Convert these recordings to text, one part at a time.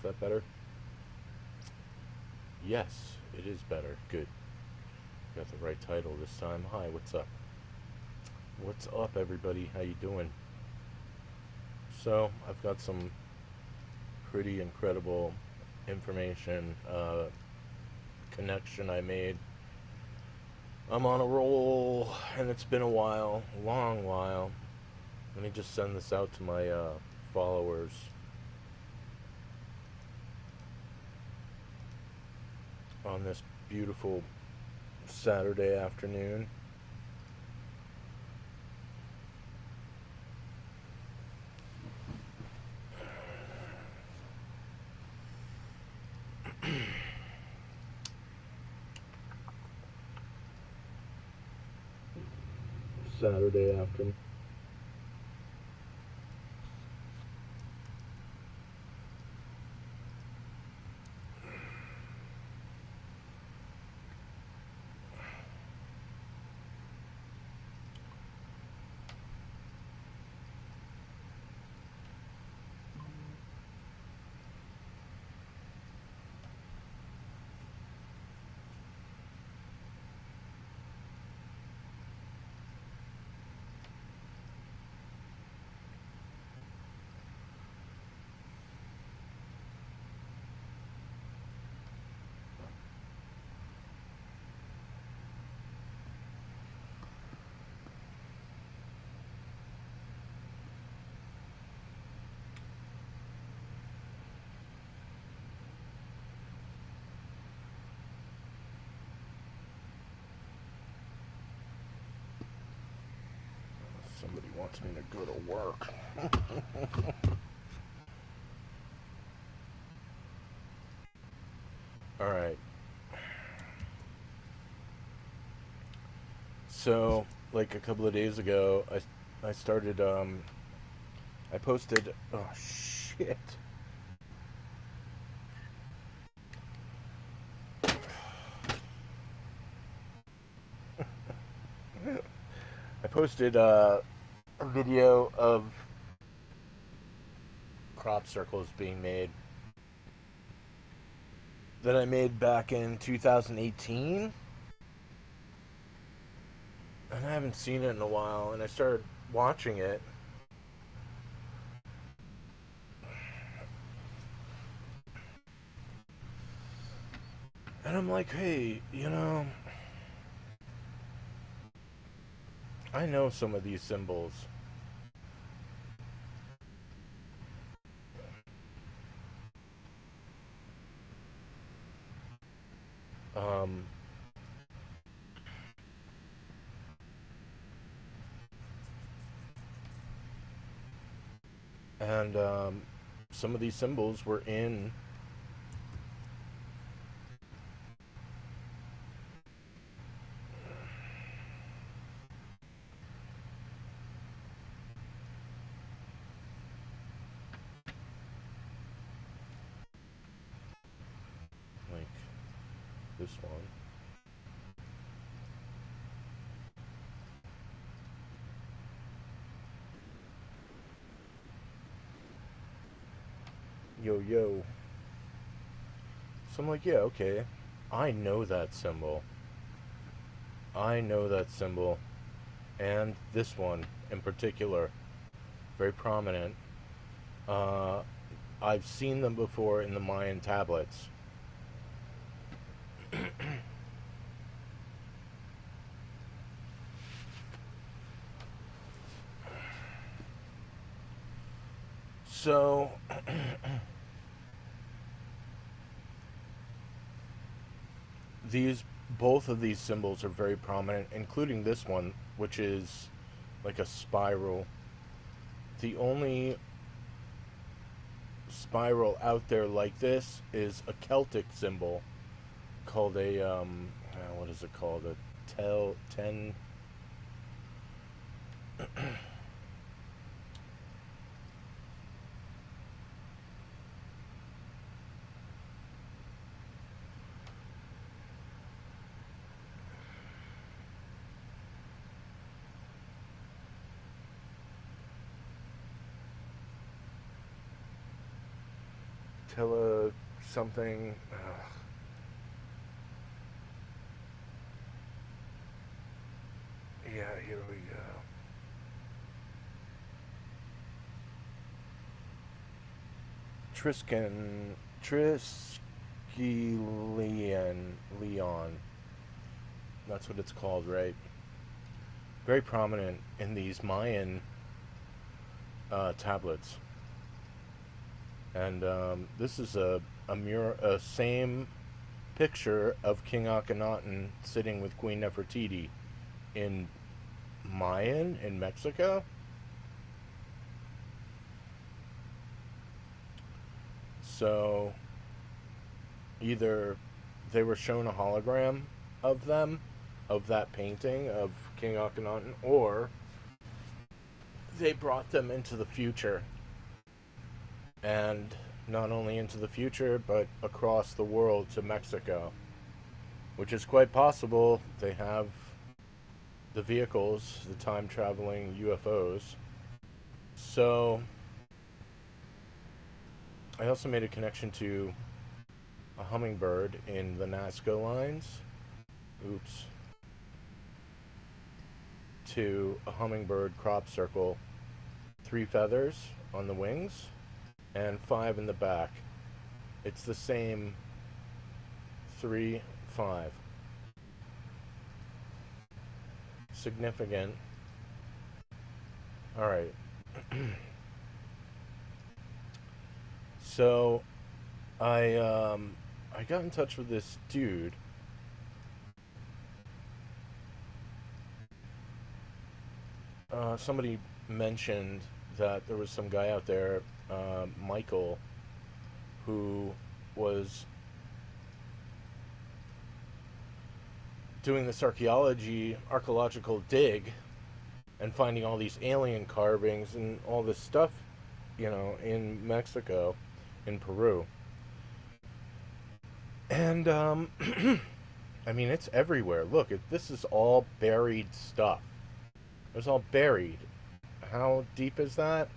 that better? Yes, it is better. Good. Got the right title this time. Hi, what's up? What's up, everybody? How you doing? So, I've got some pretty incredible information, connection I made. I'm on a roll, and it's been a while, a long while. Let me just send this out to my followers. On this beautiful Saturday afternoon. Saturday afternoon. Somebody wants me to go to work. All right. So, like a couple of days ago, I started I posted, oh shit. I posted a video of crop circles being made that I made back in 2018. And I haven't seen it in a while, and I started watching it. And I'm like, hey, I know some of these symbols. Um, and some of these symbols were in like this one. Yo, yo. So I'm like, yeah, okay. I know that symbol. I know that symbol. And this one in particular. Very prominent. Uh, I've seen them before in the Mayan tablets. So, both of these symbols are very prominent, including this one, which is like a spiral. The only spiral out there like this is a Celtic symbol called a what is it called? A ten. something. Yeah, here we go. Leon. That's what it's called, right? Very prominent in these Mayan tablets. And this is a same picture of King Akhenaten sitting with Queen Nefertiti in Mayan in Mexico. So either they were shown a hologram of them, of that painting of King Akhenaten, or they brought them into the future. And not only into the future, but across the world to Mexico. Which is quite possible. They have the vehicles, the time-traveling UFOs. So I also made a connection to a hummingbird in the Nazca lines. Oops. To a hummingbird crop circle. 3 feathers on the wings and 5 in the back. It's the same 3, 5. Significant. Alright. So I got in touch with this dude. Somebody mentioned that there was some guy out there, Michael, who was doing this archaeological dig and finding all these alien carvings and all this stuff, in Mexico, in Peru. And, I mean, it's everywhere. Look, this is all buried stuff. It was all buried. How deep is that?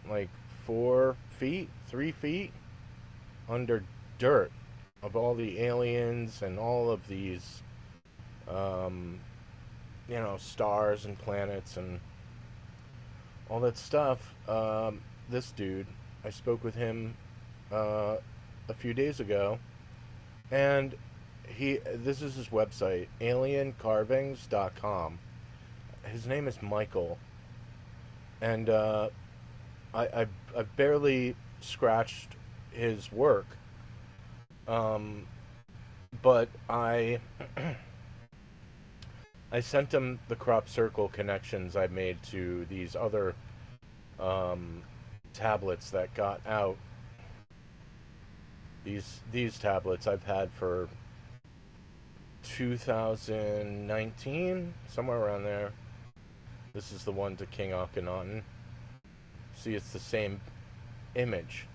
Like 4 feet? 3 feet? Under dirt of all the aliens and all of these, stars and planets and all that stuff. This dude, I spoke with him a few days ago, and this is his website, aliencarvings.com. His name is Michael, and I've barely scratched his work, but I sent him the crop circle connections I made to these other tablets that got out. These tablets I've had for 2019, somewhere around there. This is the one to King Akhenaten. See, it's the same image.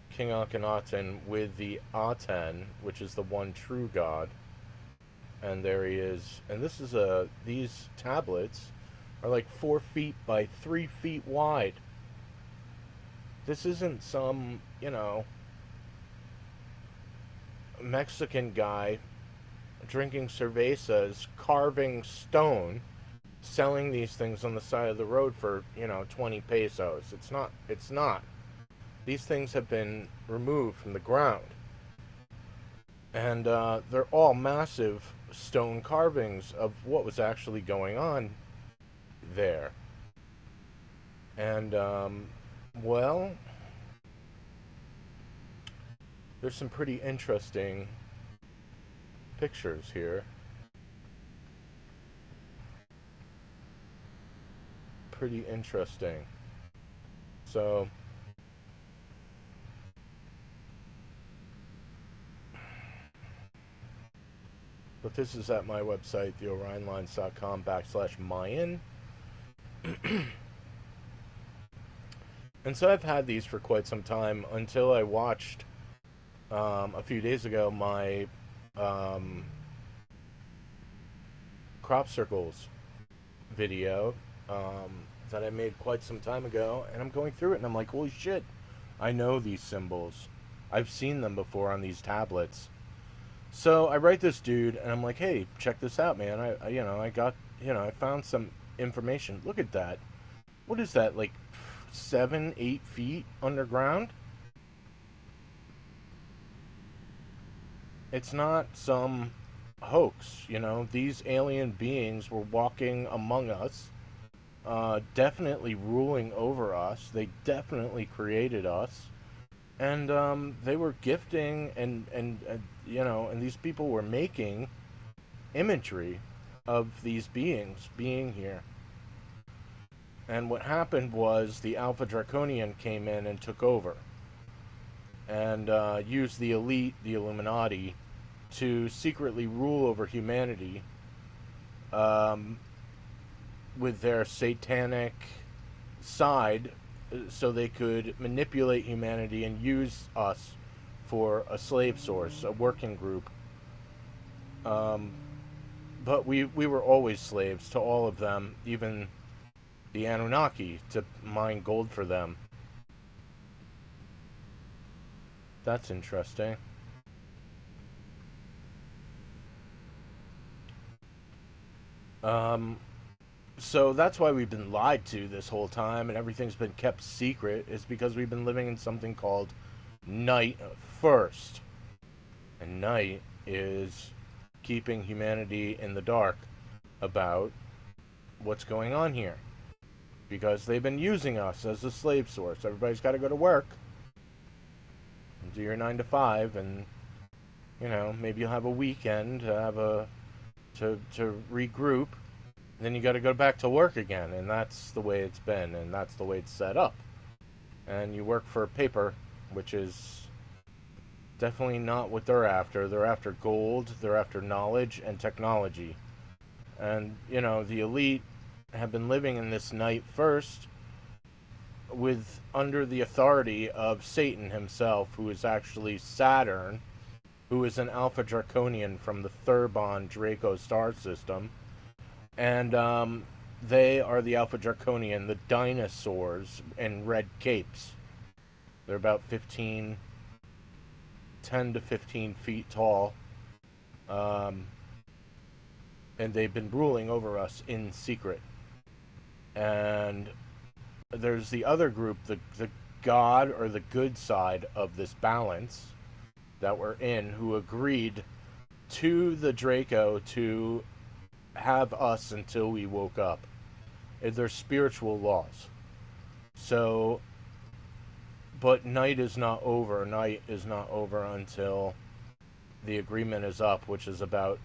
King Akhenaten with the Aten, which is the one true God. And there he is. And this is these tablets are like 4 feet by 3 feet wide. This isn't some, Mexican guy drinking cervezas, carving stone, selling these things on the side of the road for, 20 pesos. It's not. These things have been removed from the ground. And they're all massive stone carvings of what was actually going on there. And, there's some pretty interesting pictures here. Pretty interesting. So, but this is at my website, TheOrionLines.com/Mayan. And so I've had these for quite some time until I watched a few days ago my crop circles video that I made quite some time ago, and I'm going through it and I'm like, holy shit, I know these symbols. I've seen them before on these tablets. So I write this dude, and I'm like, hey, check this out, man. I found some information. Look at that. What is that, like 7, 8 feet underground? It's not some hoax, These alien beings were walking among us, definitely ruling over us. They definitely created us. And they were gifting and these people were making imagery of these beings being here. And what happened was the Alpha Draconian came in and took over and used the elite, the Illuminati, to secretly rule over humanity with their satanic side, so they could manipulate humanity and use us for a slave source, a working group. But we were always slaves to all of them, even the Anunnaki, to mine gold for them. That's interesting. So that's why we've been lied to this whole time, and everything's been kept secret, is because we've been living in something called night first. And night is keeping humanity in the dark about what's going on here. Because they've been using us as a slave source. Everybody's got to go to work and do your 9 to 5, and maybe you'll have a weekend to have to regroup. Then you got to go back to work again, and that's the way it's been, and that's the way it's set up. And you work for paper, which is definitely not what they're after. They're after gold, they're after knowledge and technology. And, the elite have been living in this night first under the authority of Satan himself, who is actually Saturn, who is an Alpha Draconian from the Thurbon Draco star system. And they are the Alpha Draconian, the dinosaurs in red capes. They're about 10 to 15 feet tall. And they've been ruling over us in secret. And there's the other group, the God or the good side of this balance that we're in, who agreed to the Draco to have us until we woke up. They're spiritual laws. So, but night is not over. Night is not over until the agreement is up, which is about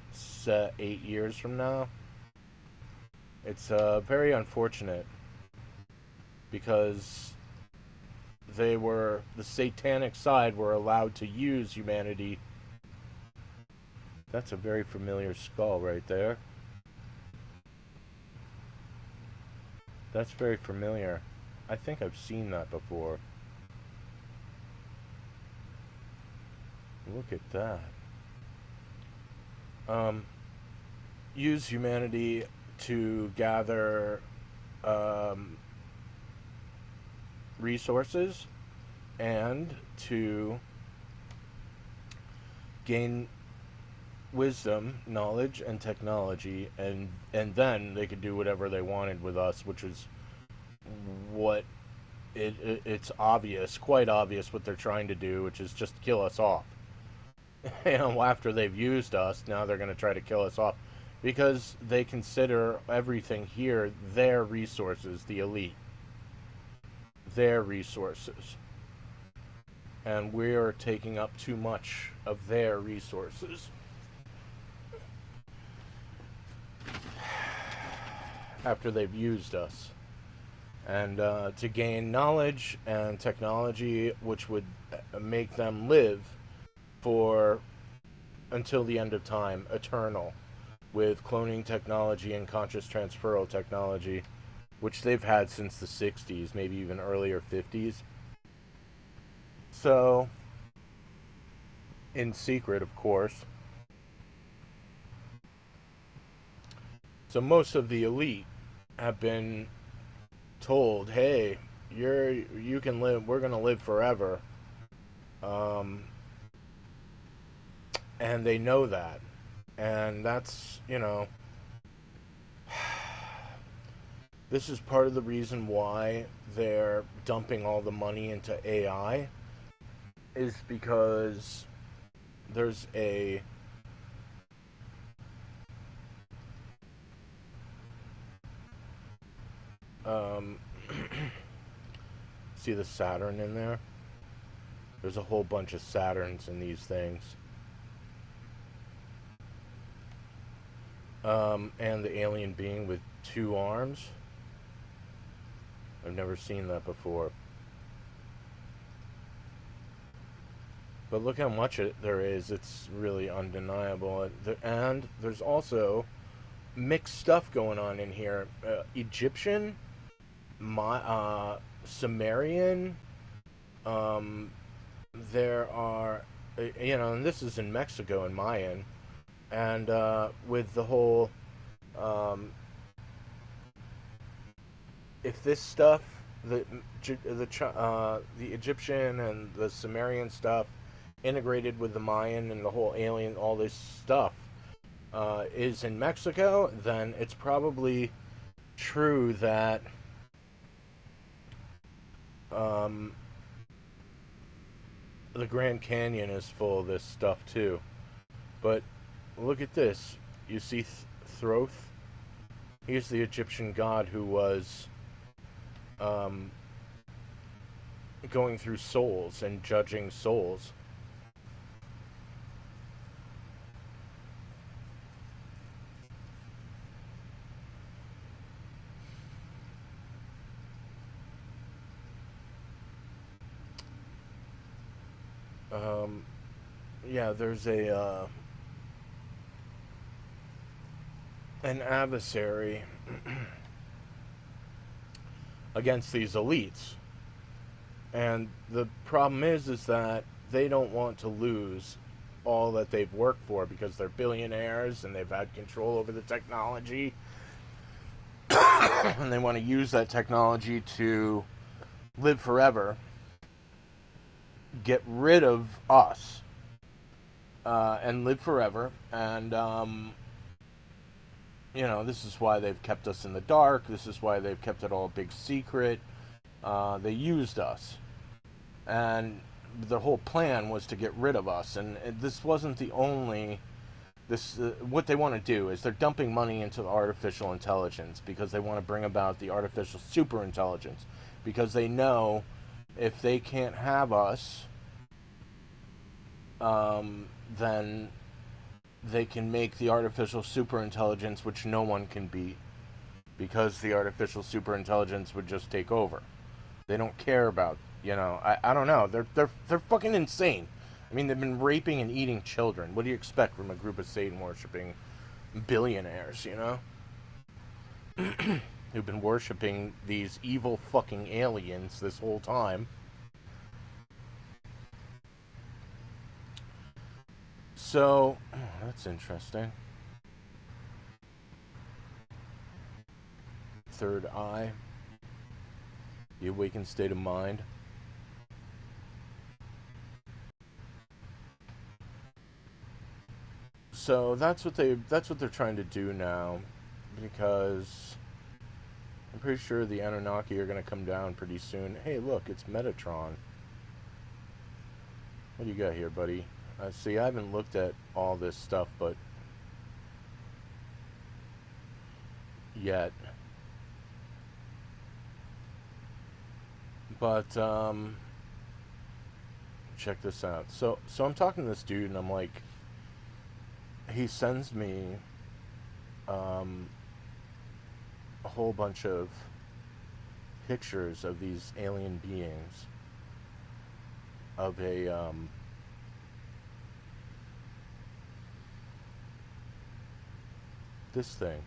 8 years from now. It's very unfortunate because the satanic side were allowed to use humanity. That's a very familiar skull right there. That's very familiar. I think I've seen that before. Look at that. Use humanity to gather resources and to gain wisdom, knowledge, and technology, and then they could do whatever they wanted with us, which is what it's obvious, quite obvious what they're trying to do, which is just kill us off. After they've used us, now they're going to try to kill us off because they consider everything here their resources, the elite, their resources. And we're taking up too much of their resources. After they've used us. And to gain knowledge and technology which would make them live until the end of time, eternal, with cloning technology and conscious transferal technology, which they've had since the 60s, maybe even earlier 50s. So, in secret, of course. So most of the elite have been told, hey, you can live, we're gonna live forever. Um, and they know that. And that's, this is part of the reason why they're dumping all the money into AI, is because there's a see the Saturn in there? There's a whole bunch of Saturns in these things. And the alien being with 2 arms. I've never seen that before. But look how much there is. It's really undeniable. And there's also mixed stuff going on in here. Egyptian, Sumerian. There are, and this is in Mexico and Mayan. And with the whole, if this stuff, the Egyptian and the Sumerian stuff, integrated with the Mayan and the whole alien, all this stuff, is in Mexico, then it's probably true that the Grand Canyon is full of this stuff too. But look at this. You see Thoth? He's the Egyptian god who was going through souls and judging souls. Yeah, there's an adversary against these elites. And the problem is that they don't want to lose all that they've worked for, because they're billionaires and they've had control over the technology. And they want to use that technology to live forever, get rid of us, and live forever. And this is why they've kept us in the dark. This is why they've kept it all a big secret. They used us, and the whole plan was to get rid of us. And this wasn't the only. What they want to do is they're dumping money into the artificial intelligence, because they want to bring about the artificial super intelligence, because they know if they can't have us, then they can make the artificial superintelligence, which no one can beat, because the artificial superintelligence would just take over. They don't care about, I don't know. They're fucking insane. I mean, they've been raping and eating children. What do you expect from a group of Satan worshipping billionaires, who've been worshipping these evil fucking aliens this whole time? So, that's interesting. Third eye. The awakened state of mind. So that's what they're trying to do now, because I'm pretty sure the Anunnaki are going to come down pretty soon. Hey, look, it's Metatron. What do you got here, buddy? See, I haven't looked at all this stuff, but yet. But check this out. So I'm talking to this dude, and I'm like, he sends me a whole bunch of pictures of these alien beings, of a this thing.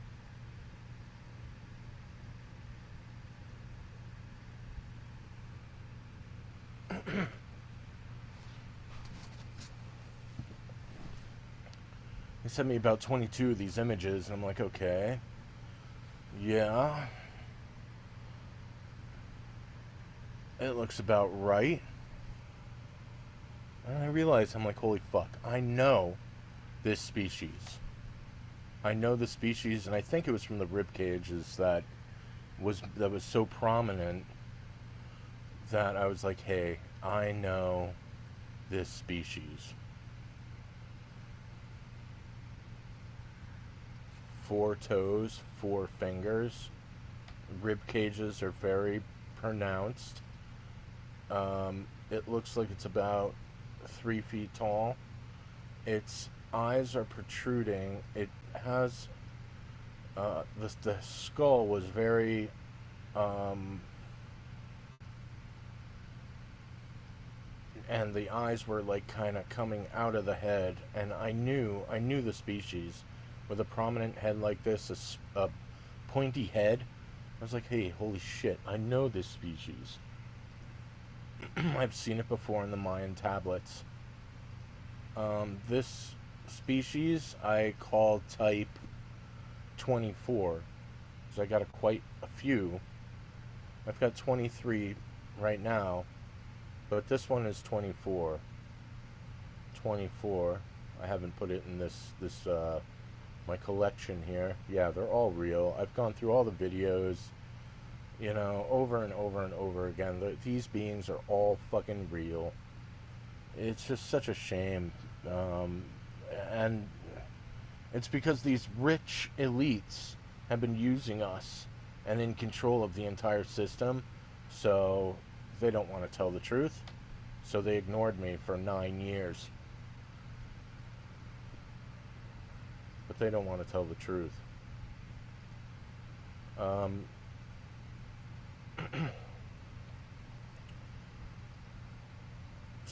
He sent me about 22 of these images, and I'm like, okay, yeah. It looks about right. And I realize, I'm like, holy fuck, I know this species. I know the species, and I think it was from the rib cages that was so prominent that I was like, hey, I know this species. 4 toes, 4 fingers. Rib cages are very pronounced. It looks like it's about 3 feet tall. Its eyes are protruding. It has the skull was very and the eyes were like kind of coming out of the head, and I knew the species with a prominent head like this, a pointy head. I was like, hey, holy shit, I know this species. I've seen it before in the Mayan tablets. This species I call type 24, because I got quite a few. I've got 23 right now, but this one is 24. 24. I haven't put it in this my collection here. Yeah, they're all real. I've gone through all the videos, you know, over and over and over again. These beings are all fucking real. It's just such a shame. And it's because these rich elites have been using us and in control of the entire system, so they don't want to tell the truth. So they ignored me for 9 years. But they don't want to tell the truth. So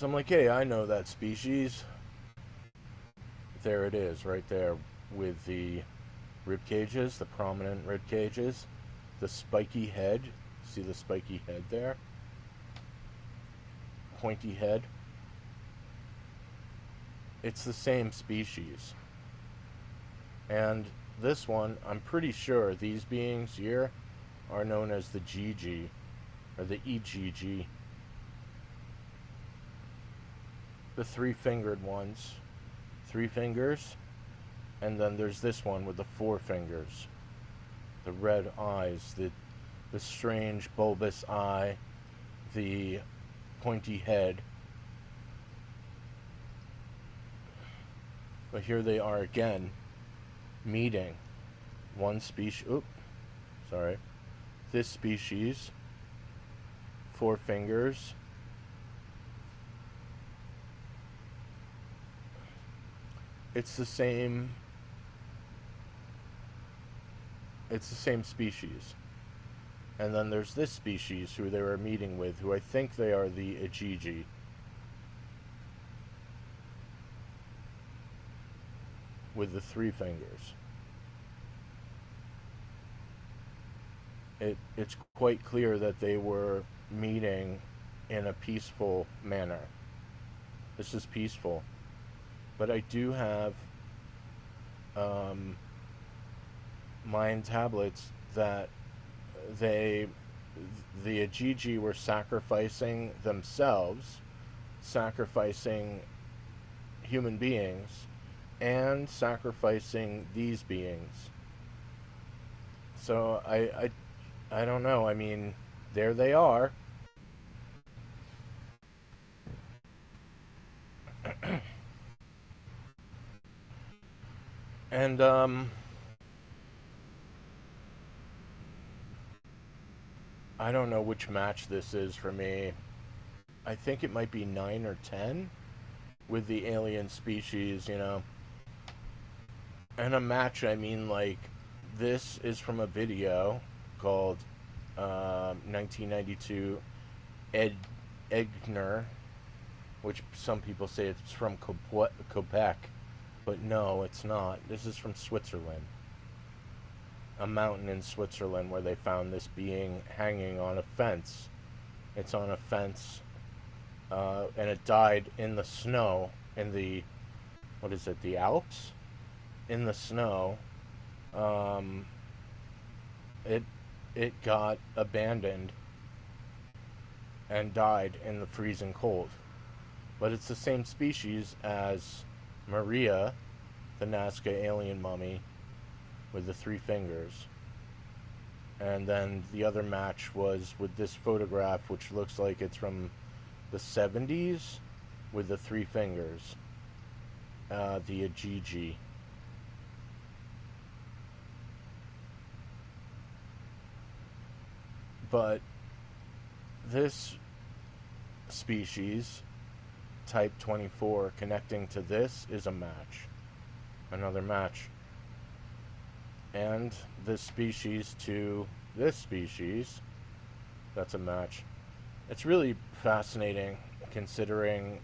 I'm like, hey, I know that species. There it is, right there, with the rib cages, the prominent rib cages, the spiky head. See the spiky head there? Pointy head. It's the same species. And this one, I'm pretty sure these beings here are known as the GG, or the EGG. The 3-fingered ones. 3 fingers. And then there's this one with the 4 fingers. The red eyes, the strange bulbous eye, the pointy head. But here they are again, meeting one species. Oop, sorry. This species, 4 fingers. It's the same species. And then there's this species who they were meeting with, who I think they are the Igigi. With the 3 fingers. It's quite clear that they were meeting in a peaceful manner. This is peaceful. But I do have Mayan tablets that the Igigi were sacrificing themselves, sacrificing human beings, and sacrificing these beings. So I don't know. I mean, there they are. And I don't know which match this is for me. I think it might be 9 or 10 with the alien species, you know. And a match, I mean, like, this is from a video called 1992 Egner, which some people say it's from Quebec, but no, it's not. This is from Switzerland. A mountain in Switzerland where they found this being hanging on a fence. It's on a fence, and it died in the snow, in the, what is it, the Alps? In the snow. It got abandoned, and died in the freezing cold. But it's the same species as Maria, the Nazca alien mummy with the 3 fingers. And then the other match was with this photograph, which looks like it's from the 70s with the 3 fingers. The Ajiji. But this species, type 24, connecting to this is a match. Another match. And this species to this species, that's a match. It's really fascinating considering,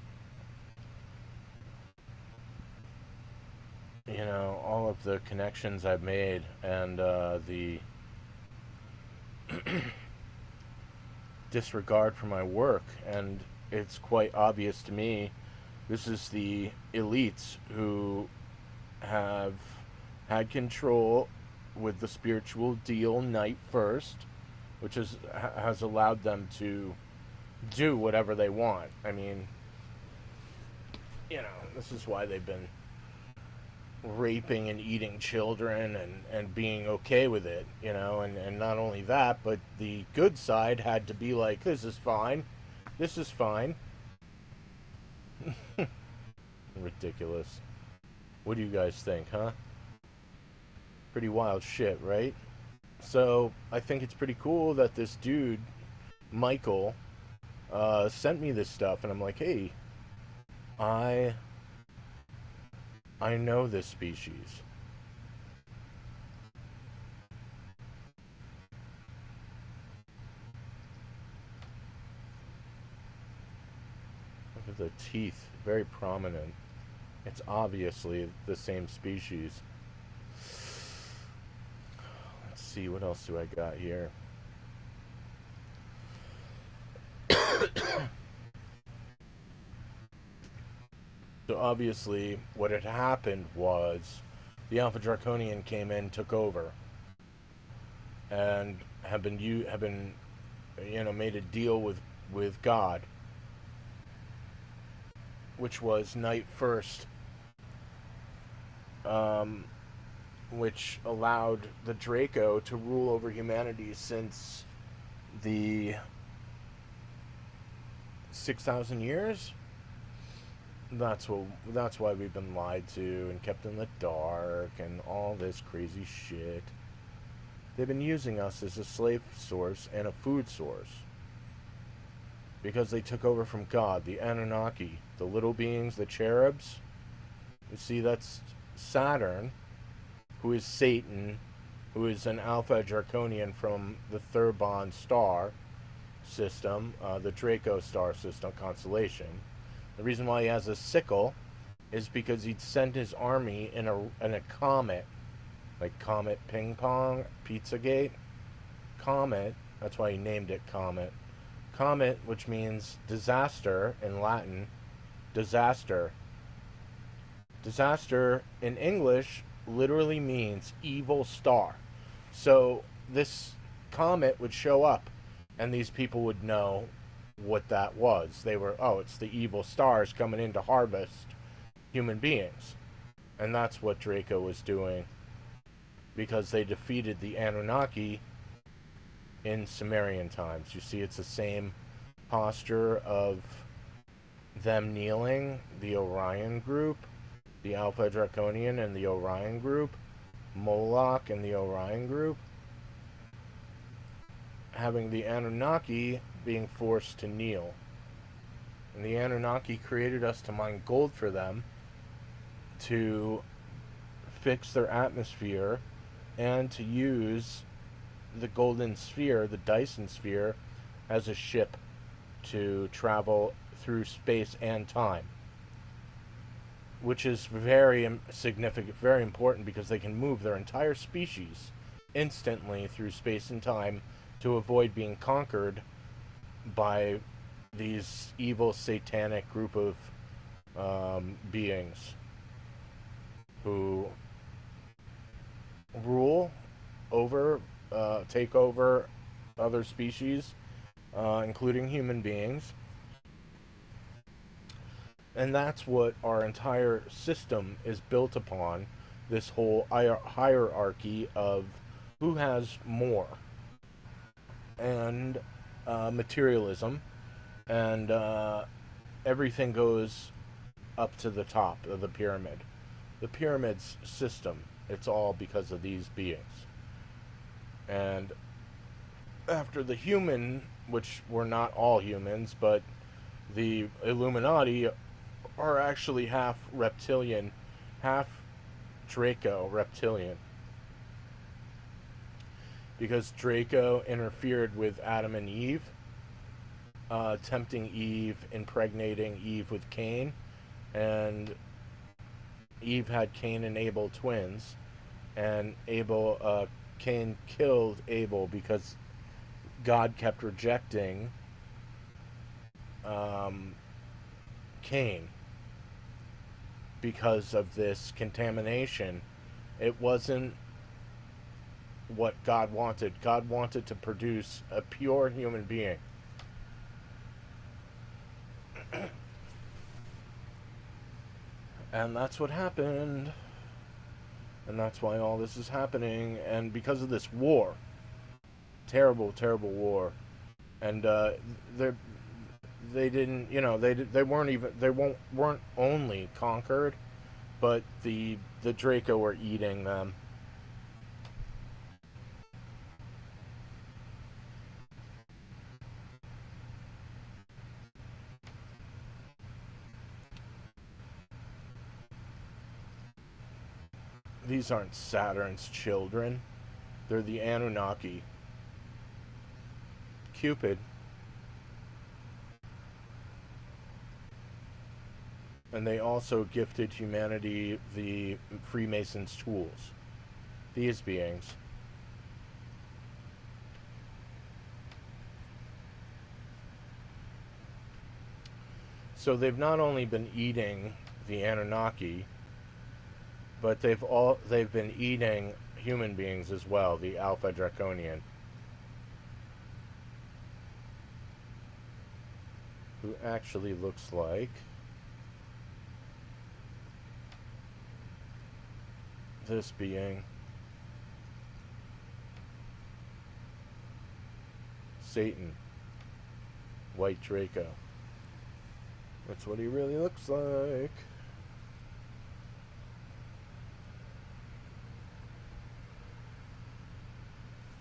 you know, all of the connections I've made and the disregard for my work. And it's quite obvious to me this is the elites who have had control with the spiritual deal night first, which has allowed them to do whatever they want. I mean, you know, this is why they've been raping and eating children and being okay with it, you know, and not only that, but the good side had to be like, this is fine. This is fine. Ridiculous. What do you guys think, huh? Pretty wild shit, right? So I think it's pretty cool that this dude, Michael, sent me this stuff, and I'm like, hey, I know this species. Look at the teeth, very prominent. It's obviously the same species. Let's see, what else do I got here? So obviously, what had happened was the Alpha Draconian came in, took over, and have been you know, made a deal with God, which was night first, which allowed the Draco to rule over humanity since the 6,000 years. That's why we've been lied to and kept in the dark and all this crazy shit. They've been using us as a slave source and a food source. Because they took over from God, the Anunnaki, the little beings, the cherubs. You see, that's Saturn, who is Satan, who is an Alpha Draconian from the Thurbon star system, the Draco star system constellation. The reason why he has a sickle is because he'd sent his army in a comet, like Comet Ping Pong, Pizzagate. Comet, that's why he named it Comet. Comet, which means disaster in Latin, disaster. Disaster in English literally means evil star. So this comet would show up, and these people would know what that was. They were, oh, it's the evil stars coming in to harvest human beings. And that's what Draco was doing, because they defeated the Anunnaki in Sumerian times. You see, it's the same posture of them kneeling, the Orion group, the Alpha Draconian and the Orion group, Moloch and the Orion group, having the Anunnaki being forced to kneel. And the Anunnaki created us to mine gold for them, to fix their atmosphere, and to use the golden sphere, the Dyson sphere, as a ship to travel through space and time. Which is very significant, very important, because they can move their entire species instantly through space and time to avoid being conquered by these evil satanic group of beings who rule over, take over other species, including human beings. And that's what our entire system is built upon, this whole hierarchy of who has more, and materialism, and everything goes up to the top of the pyramid. The pyramid's system, it's all because of these beings. And after the human, which we're not all humans, but the Illuminati are actually half reptilian, half Draco reptilian. Because Draco interfered with Adam and Eve, tempting Eve, impregnating Eve with Cain, and Eve had Cain and Abel twins, and Cain killed Abel because God kept rejecting Cain because of this contamination. It wasn't what God wanted. God wanted to produce a pure human being. And that's what happened. And that's why all this is happening. And because of this war, terrible, terrible war, and they didn't, they weren't only conquered, but the Draco were eating them. These aren't Saturn's children. They're the Anunnaki. Cupid. And they also gifted humanity the Freemasons' tools. These beings. So they've not only been eating the Anunnaki, but they've been eating human beings as well, the Alpha Draconian, who actually looks like this being, Satan, White Draco. That's what he really looks like.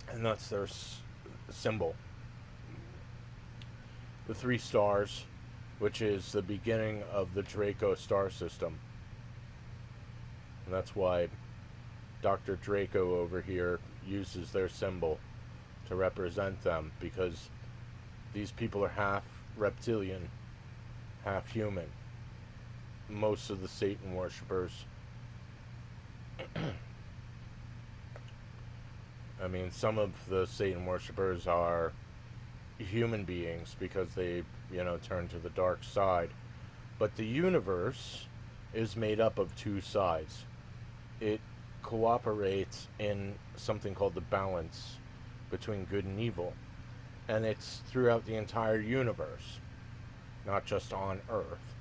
And that's their symbol. The 3 stars, which is the beginning of the Draco star system. And that's why Dr. Draco over here uses their symbol to represent them, because these people are half reptilian, half human. Most of the Satan worshippers. I mean, some of the Satan worshippers are human beings because they, turn to the dark side. But the universe is made up of 2 sides. It cooperates in something called the balance between good and evil. And it's throughout the entire universe, not just on Earth.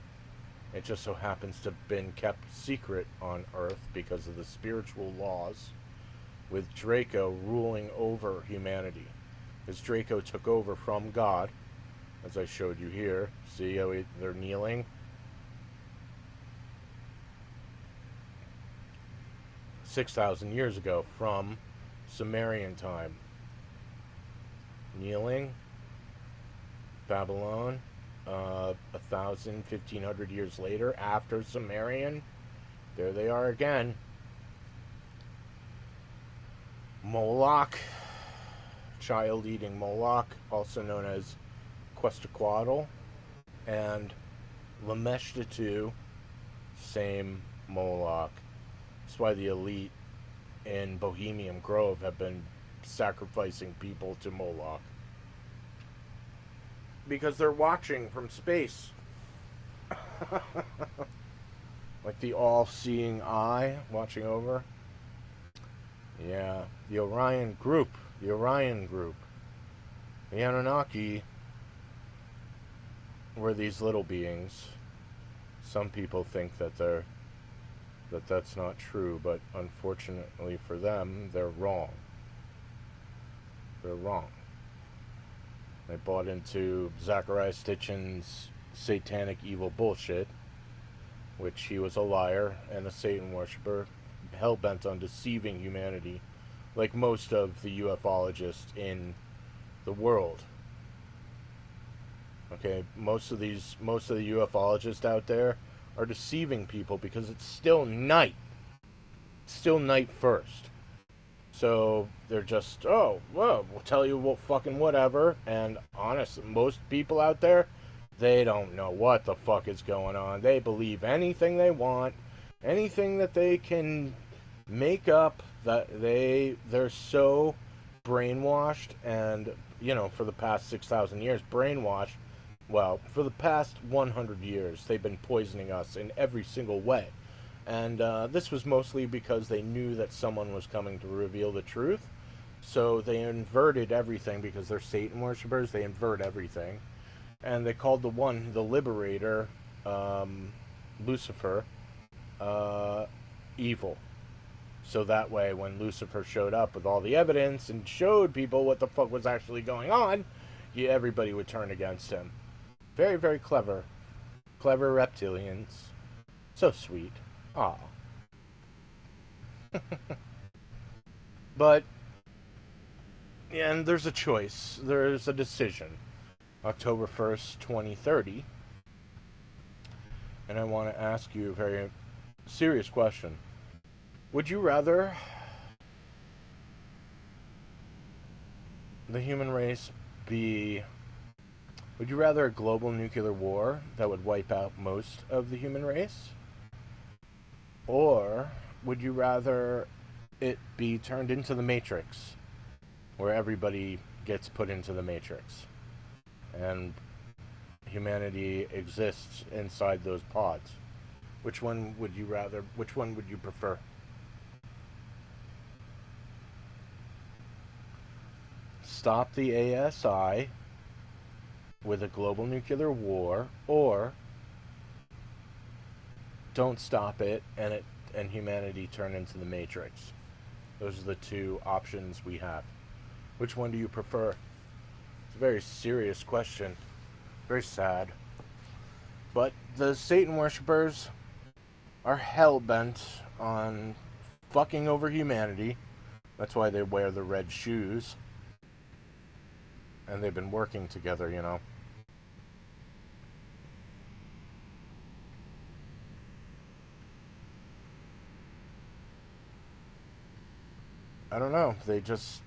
It just so happens to have been kept secret on Earth because of the spiritual laws, with Draco ruling over humanity. As Draco took over from God, as I showed you here. See how they're kneeling? 6,000 years ago from Sumerian time. Kneeling. Babylon. 1,000, 1,500 years later, after Sumerian. There they are again. Moloch, child-eating Moloch, also known as Quetzalcoatl, and Lameshtu, same Moloch. That's why the elite in Bohemian Grove have been sacrificing people to Moloch. Because they're watching from space. Like the all-seeing eye watching over. Yeah, the Orion group. The Orion group. The Anunnaki were these little beings. Some people think that that's not true, but unfortunately for them, they're wrong. They're wrong. They bought into Zachariah Stitchin's satanic evil bullshit, which he was a liar and a Satan worshiper, hell-bent on deceiving humanity, like most of the ufologists in the world. Okay, most of the ufologists out there are deceiving people because it's still night. It's still night first. So they're just, oh, well, we'll tell you what fucking whatever. And honestly, most people out there, they don't know what the fuck is going on. They believe anything they want, anything that they can make up. That they're so brainwashed, and for the past 6,000 years, brainwashed. Well, for the past 100 years, they've been poisoning us in every single way. And this was mostly because they knew that someone was coming to reveal the truth. So they inverted everything because they're Satan worshippers. They invert everything. And they called the liberator, Lucifer, evil. So that way, when Lucifer showed up with all the evidence and showed people what the fuck was actually going on, everybody would turn against him. Very, very clever. Clever reptilians. So sweet. Aw. But, yeah, and there's a choice. There's a decision. October 1st, 2030. And I want to ask you a very serious question. Would you rather the human race be... Would you rather a global nuclear war that would wipe out most of the human race? Or would you rather it be turned into the Matrix, where everybody gets put into the Matrix and humanity exists inside those pods? Which one would you rather, which one would you prefer? Stop the ASI with a global nuclear war, or don't stop it and humanity turn into the Matrix. Those are the two options we have. Which one do you prefer? It's a very serious question. Very sad. But the Satan worshippers are hell-bent on fucking over humanity. That's why they wear the red shoes. And they've been working together, I don't know. They just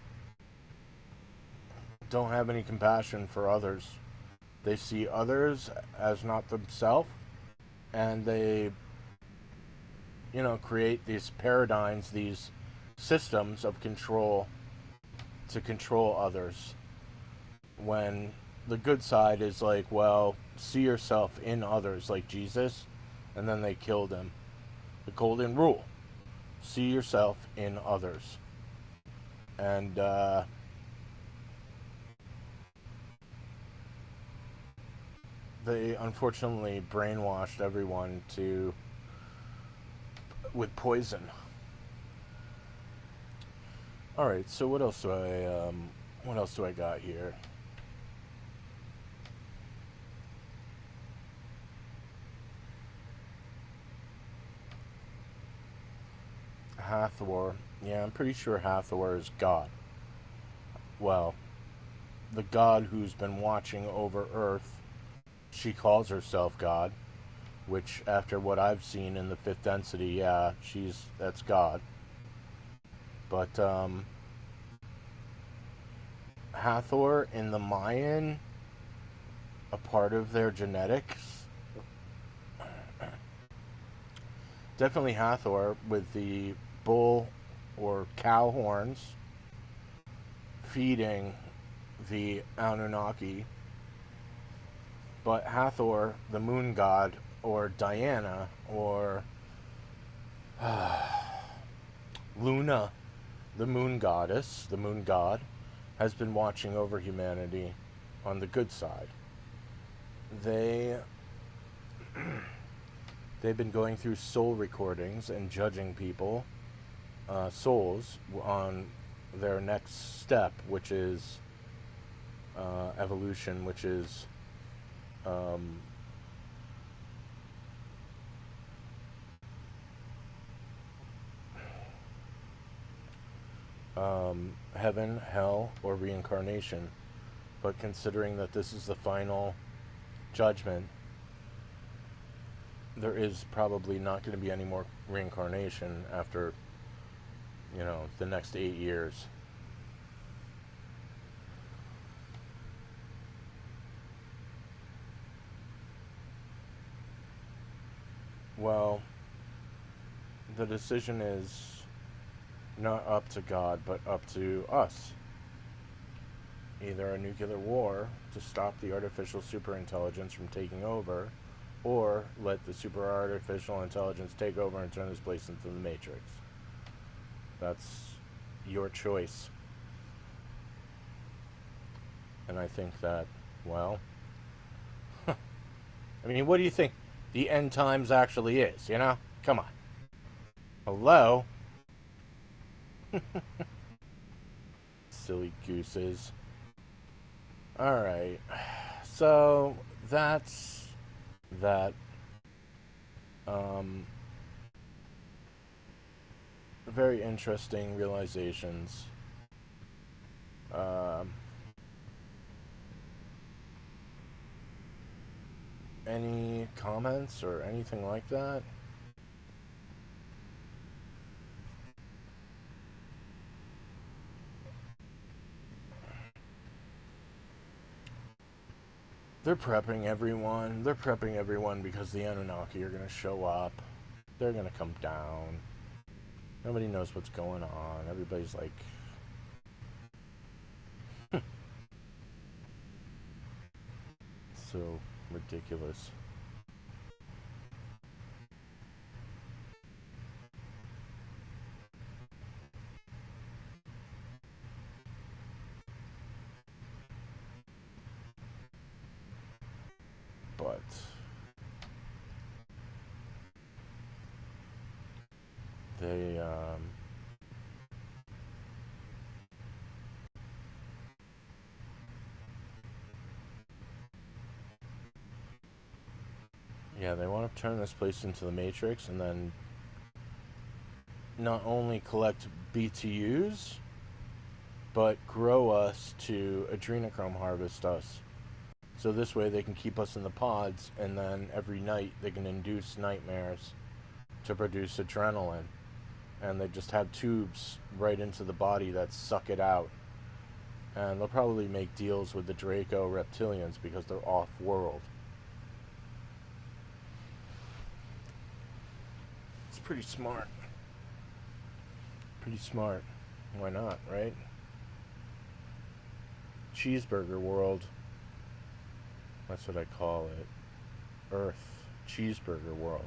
don't have any compassion for others. They see others as not themselves, and they, create these paradigms, these systems of control to control others. When the good side is like, well, see yourself in others, like Jesus, and then they killed him. The golden rule: see yourself in others. And they unfortunately brainwashed everyone with poison. All right, so what else do I got here? Hathor. Yeah, I'm pretty sure Hathor is God. Well, the God who's been watching over Earth. She calls herself God, which, after what I've seen in the fifth density, yeah, that's God. But Hathor in the Mayan, a part of their genetics, definitely Hathor with the bull or cow horns feeding the Anunnaki. But Hathor, the moon god, or Diana, or Luna, the moon goddess, the moon god, has been watching over humanity on the good side. they they've been going through soul recordings and judging people, souls, on their next step, which is evolution, which is heaven, hell, or reincarnation. But considering that this is the final judgment, there is probably not going to be any more reincarnation after, the next 8 years. Well, the decision is not up to God, but up to us. Either a nuclear war to stop the artificial superintelligence from taking over, or let the super artificial intelligence take over and turn this place into the Matrix. That's your choice. And I think that, well, I mean, what do you think the end times actually is, Come on. Hello? Silly gooses. Alright. So, that's that. Very interesting realizations. Any comments or anything like that? They're prepping everyone. They're prepping everyone because the Anunnaki are going to show up. They're going to come down. Nobody knows what's going on. Everybody's like... so ridiculous. But they they want to turn this place into the Matrix and then not only collect BTUs, but grow us to adrenochrome harvest us. So this way they can keep us in the pods, and then every night they can induce nightmares to produce adrenaline. And they just have tubes right into the body that suck it out. And they'll probably make deals with the Draco reptilians because they're off-world. It's pretty smart. Pretty smart. Why not, right? Cheeseburger world. That's what I call it. Earth. Cheeseburger world.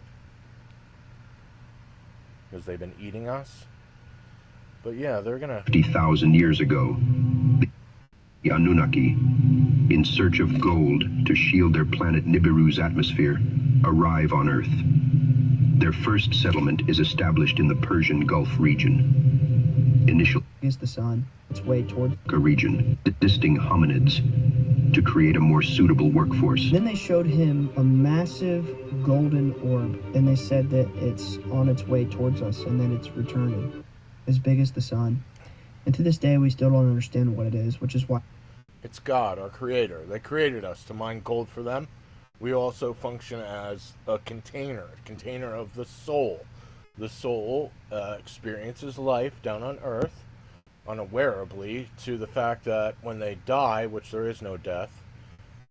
Because they've been eating us. But yeah, they're gonna... 50,000 years ago, the Anunnaki, in search of gold to shield their planet Nibiru's atmosphere, arrive on Earth. Their first settlement is established in the Persian Gulf region. Initially is the sun. Its way toward a region, assisting hominids to create a more suitable workforce. Then they showed him a massive golden orb, and they said that it's on its way towards us and that it's returning, as big as the sun. And to this day, we still don't understand what it is, which is why... It's God, our creator. They created us to mine gold for them. We also function as a container of the soul. The soul experiences life down on Earth, unawareably, to the fact that when they die, which there is no death,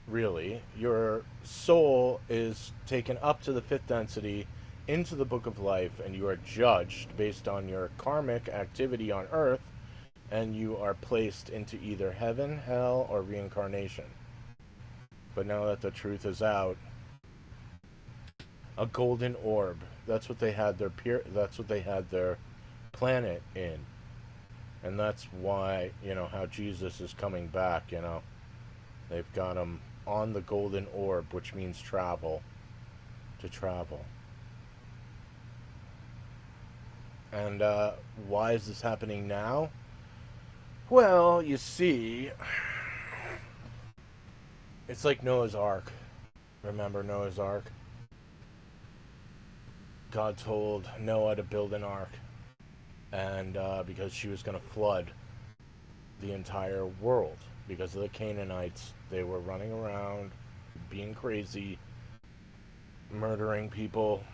really, your soul is taken up to the fifth density into the book of life, and you are judged based on your karmic activity on Earth, and you are placed into either heaven, hell, or reincarnation. But now that the truth is out, a golden orb. That's what they had their planet in. And that's why, how Jesus is coming back, they've got him on the golden orb, which means travel. To travel. And why is this happening now? Well, you see, it's like Noah's Ark. Remember Noah's Ark? God told Noah to build an ark, and because she was going to flood the entire world because of the Canaanites. They were running around, being crazy, murdering people,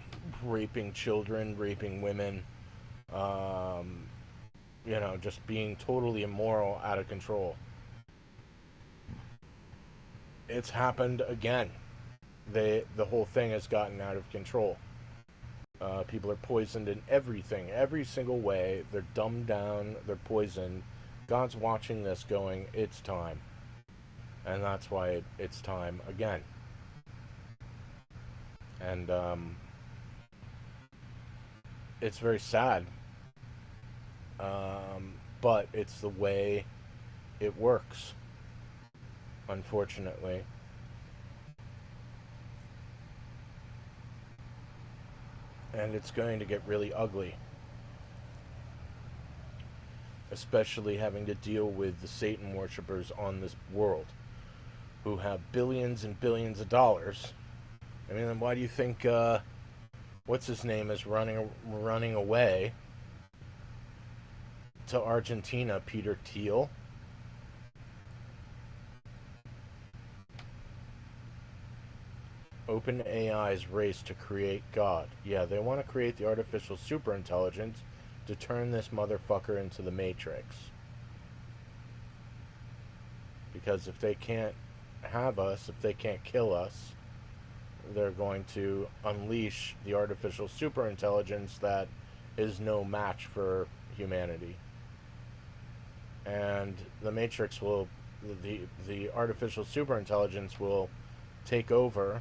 raping children, raping women, just being totally immoral, out of control. It's happened again. The whole thing has gotten out of control. People are poisoned in everything, every single way. They're dumbed down, they're poisoned. God's watching this going, it's time. And that's why it's time again. And it's very sad. But it's the way it works, unfortunately. And it's going to get really ugly. Especially having to deal with the Satan worshippers on this world, who have billions and billions of dollars. I mean, then why do you think, what's his name is running away to Argentina, Peter Thiel? OpenAI's race to create God. Yeah, they want to create the artificial superintelligence to turn this motherfucker into the Matrix. Because if they can't have us, if they can't kill us, they're going to unleash the artificial superintelligence that is no match for humanity. And the Matrix will, the artificial superintelligence will take over.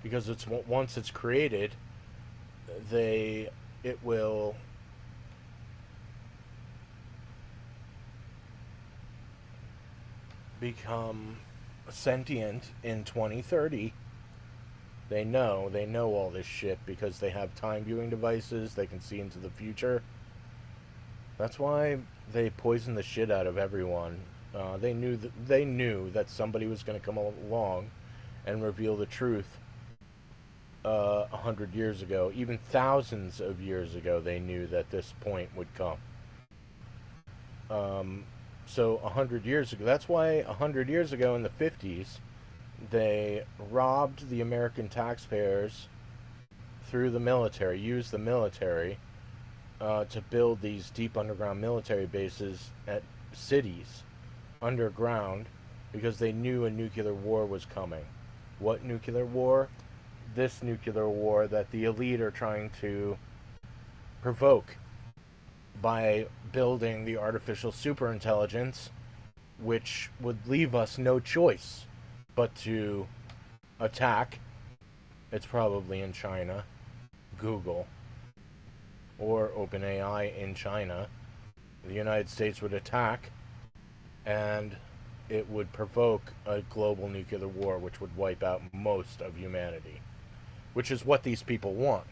Because it's once it's created, it will become sentient in 2030. They know all this shit because they have time viewing devices. They can see into the future. That's why they poisoned the shit out of everyone. They knew that somebody was going to come along and reveal the truth 100 years ago, even thousands of years ago. They knew that this point would come. So 100 years ago, that's why 100 years ago in the 50s, they robbed the American taxpayers through the military, used the military to build these deep underground military bases at cities underground, because they knew a nuclear war was coming. What nuclear war? This nuclear war that the elite are trying to provoke by building the artificial superintelligence, which would leave us no choice but to attack. It's probably in China, Google, or OpenAI in China. The United States would attack, and it would provoke a global nuclear war, which would wipe out most of humanity, which is what these people want.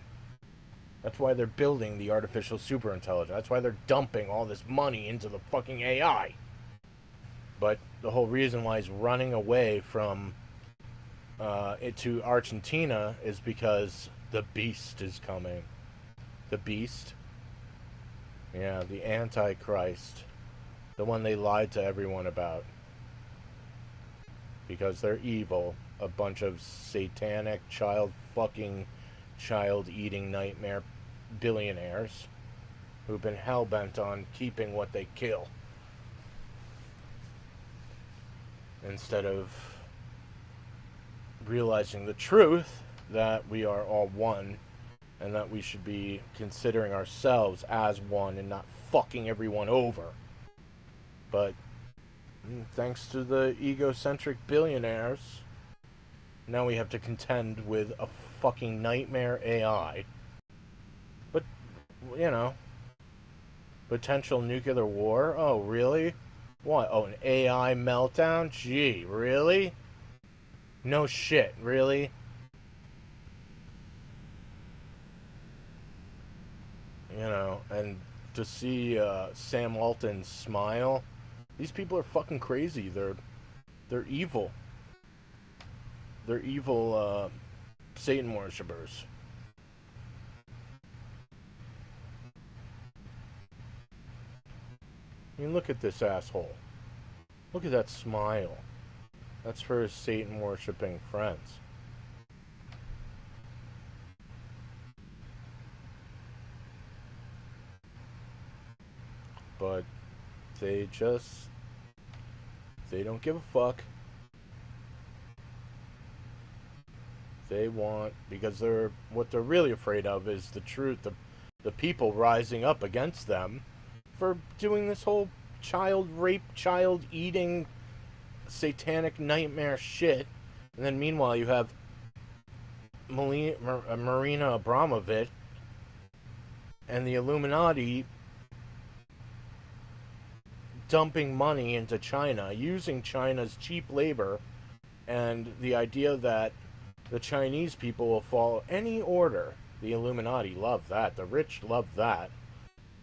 That's why they're building the artificial superintelligence. That's why they're dumping all this money into the fucking AI. But the whole reason why he's running away from it to Argentina is because the beast is coming. The beast? Yeah, the Antichrist. The one they lied to everyone about. Because they're evil. A bunch of satanic, child-eating nightmare billionaires who've been hell-bent on keeping what they kill, instead of realizing the truth that we are all one, and that we should be considering ourselves as one and not fucking everyone over. But thanks to the egocentric billionaires, now we have to contend with a fucking nightmare AI. But, Potential nuclear war? Oh, really? What? Oh, an AI meltdown? Gee, really? No shit, really? You know, and to see Sam Alton smile, these people are fucking crazy. They're evil. They're evil Satan worshippers. I mean, look at this asshole. Look at that smile. That's for his Satan worshipping friends. But they don't give a fuck. They want, because what they're really afraid of is the truth, the people rising up against them for doing this whole child rape, child eating, satanic nightmare shit. And then meanwhile you have Marina Abramovich and the Illuminati dumping money into China, using China's cheap labor, and the idea that the Chinese people will follow any order. The Illuminati love that. The rich love that.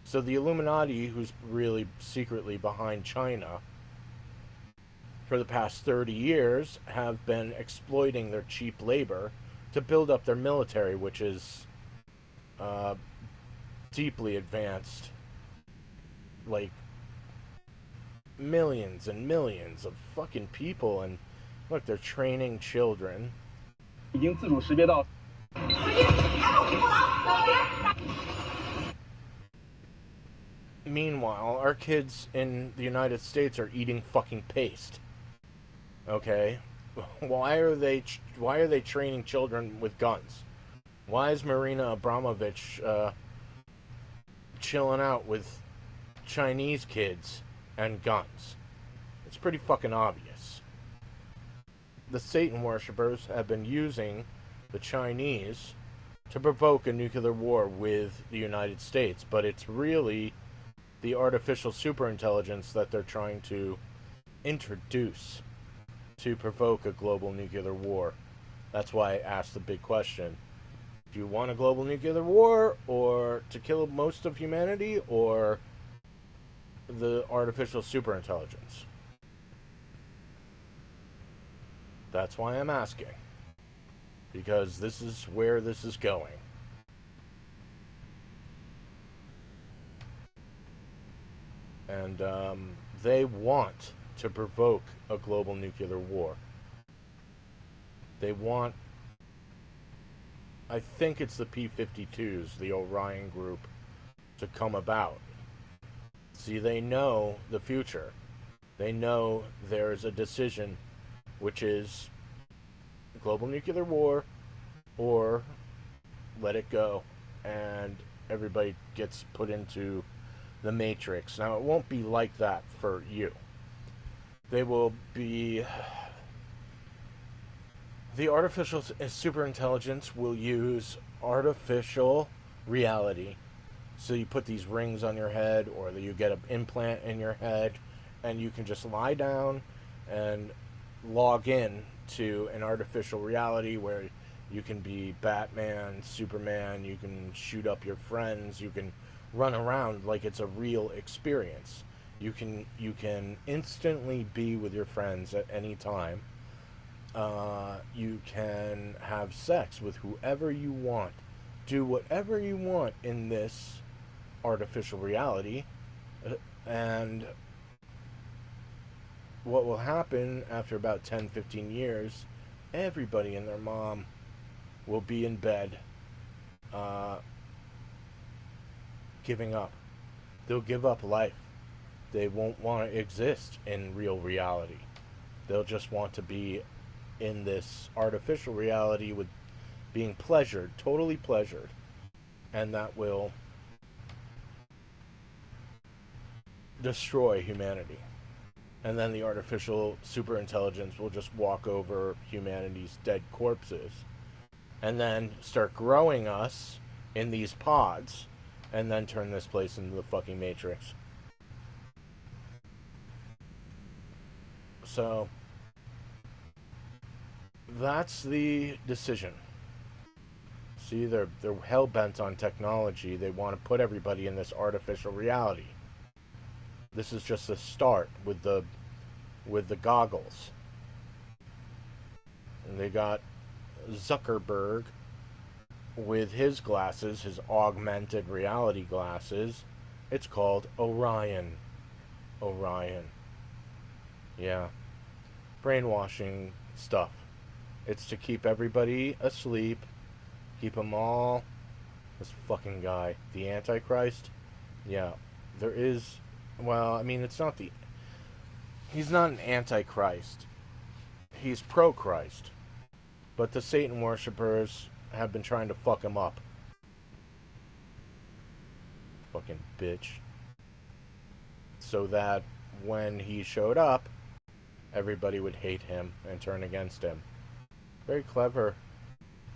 So the Illuminati, who's really secretly behind China, for the past 30 years, have been exploiting their cheap labor to build up their military, which is deeply advanced. Like, millions and millions of fucking people, and look, they're training children. Meanwhile, our kids in the United States are eating fucking paste. Okay? Why are they training children with guns? Why is Marina Abramovich chilling out with Chinese kids and guns? It's pretty fucking obvious. The Satan worshippers have been using the Chinese to provoke a nuclear war with the United States, but it's really the artificial superintelligence that they're trying to introduce to provoke a global nuclear war. That's why I asked the big question. Do you want a global nuclear war, or to kill most of humanity, or the artificial superintelligence? That's why I'm asking. Because this is where this is going. And they want to provoke a global nuclear war. They want, I think it's the P-52s, the Orion group, to come about. See, they know the future. They know there's a decision, which is global nuclear war, or let it go, and everybody gets put into the Matrix. Now, it won't be like that for you. They will be... The artificial superintelligence will use artificial reality. So you put these rings on your head, or you get an implant in your head, and you can just lie down and log in to an artificial reality where you can be Batman, Superman, you can shoot up your friends, you can run around like it's a real experience. You can instantly be with your friends at any time. You can have sex with whoever you want. Do whatever you want in this artificial reality. And what will happen after about 10-15 years, everybody and their mom will be in bed giving up. They'll give up life. They won't want to exist in real reality. They'll just want to be in this artificial reality with being pleasured, totally pleasured. And that will destroy humanity. And then the artificial superintelligence will just walk over humanity's dead corpses and then start growing us in these pods and then turn this place into the fucking Matrix. So, that's the decision. See, they're hell-bent on technology. They want to put everybody in this artificial reality. This is just a start with the goggles. And they got Zuckerberg with his glasses, his augmented reality glasses. It's called Orion. Orion. Yeah. Brainwashing stuff. It's to keep everybody asleep. Keep them all. This fucking guy. The Antichrist. Yeah. There is... Well, I mean, it's not the... He's not an Antichrist. He's pro-Christ. But the Satan worshippers have been trying to fuck him up. Fucking bitch. So that when he showed up, everybody would hate him and turn against him. Very clever.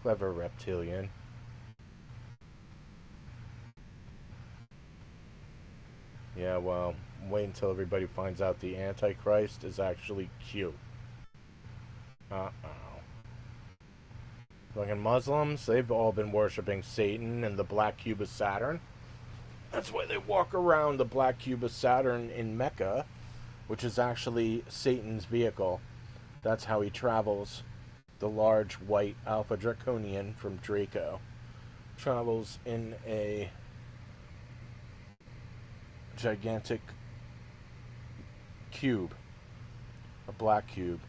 Clever reptilian. Yeah, well, wait until everybody finds out the Antichrist is actually cute. Fucking Muslims, they've all been worshipping Satan and the black cube of Saturn. That's why they walk around the black cube of Saturn in Mecca, which is actually Satan's vehicle. That's how he travels. The large white Alpha Draconian from Draco travels in a gigantic cube, a black cube.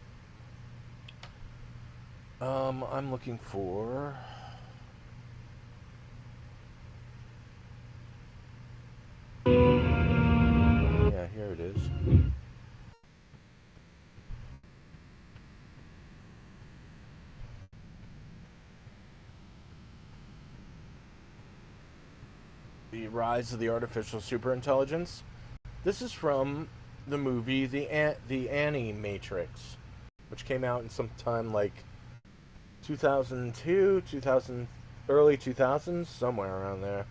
I'm looking for... Yeah, here it is. The Rise of the Artificial Superintelligence. This is from the movie The Annie Matrix, which came out in some time like 2002, early 2000s, somewhere around there.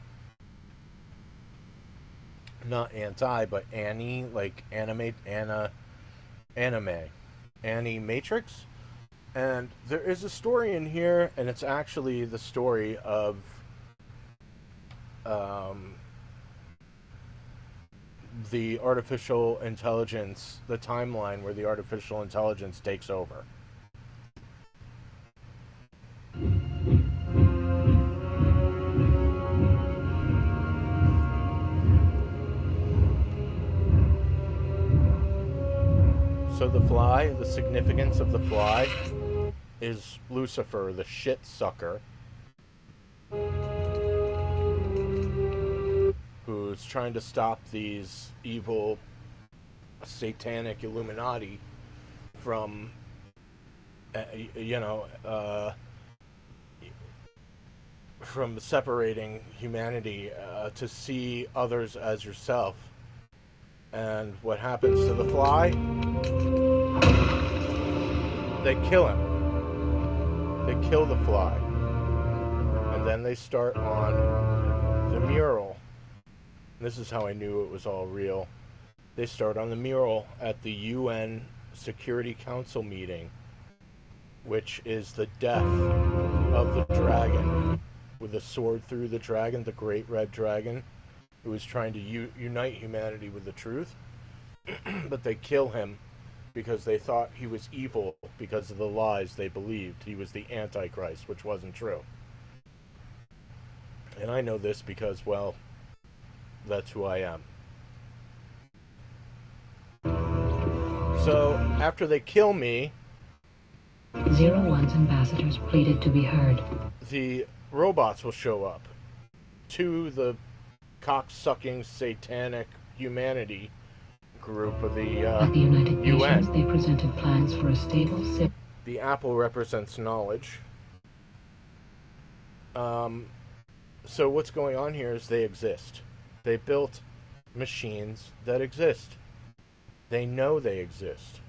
Not anti, but Annie, like anime, Annie Matrix. And there is a story in here, and it's actually the story of the artificial intelligence, the timeline where the artificial intelligence takes over. So the Fly, the significance of the Fly is Lucifer, the shit sucker, who's trying to stop these evil satanic Illuminati from, from separating humanity to see others as yourself. And what happens to the Fly? They kill him. They kill the Fly. And then they start on the mural. This is how I knew it was all real. They start on the mural at the UN Security Council meeting, which is the death of the dragon, with a sword through the dragon, the great red dragon, who is trying to unite humanity with the truth. But they kill him because they thought he was evil because of the lies they believed. He was the Antichrist, which wasn't true. And I know this because, well, that's who I am. So, after they kill me... 01's ambassadors pleaded to be heard. The robots will show up to the cock-sucking satanic humanity group of the At the United Nations, UN. they presented plans for a stable... The apple represents knowledge. So what's going on here is they exist. They built machines that exist. They know they exist.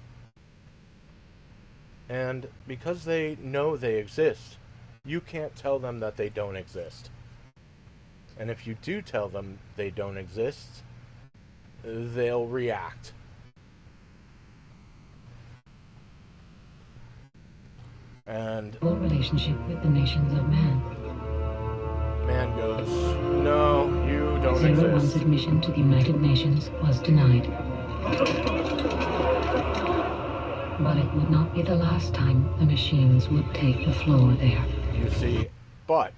And because they know they exist, you can't tell them that they don't exist. And if you do tell them they don't exist, they'll react. And Full relationship with the nations of man. man goes, no, you don't 01's exist. admission to the United Nations was denied. But it would not be the last time the machines would take the floor there. You see, but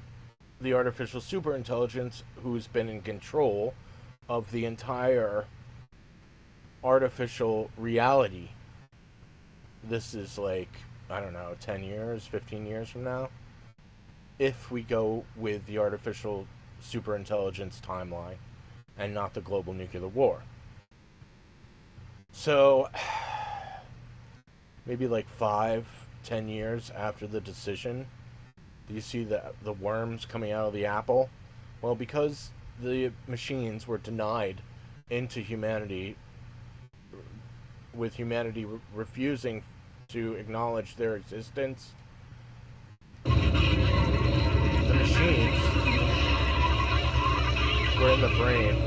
the artificial superintelligence who's been in control of the entire artificial reality, this is like, I don't know, 10 years, 15 years from now, if we go with the artificial superintelligence timeline and not the global nuclear war. So, maybe like 5-10 years after the decision, do you see the worms coming out of the apple? Well, because the machines were denied into humanity, with humanity refusing to acknowledge their existence, the machines were in the brain.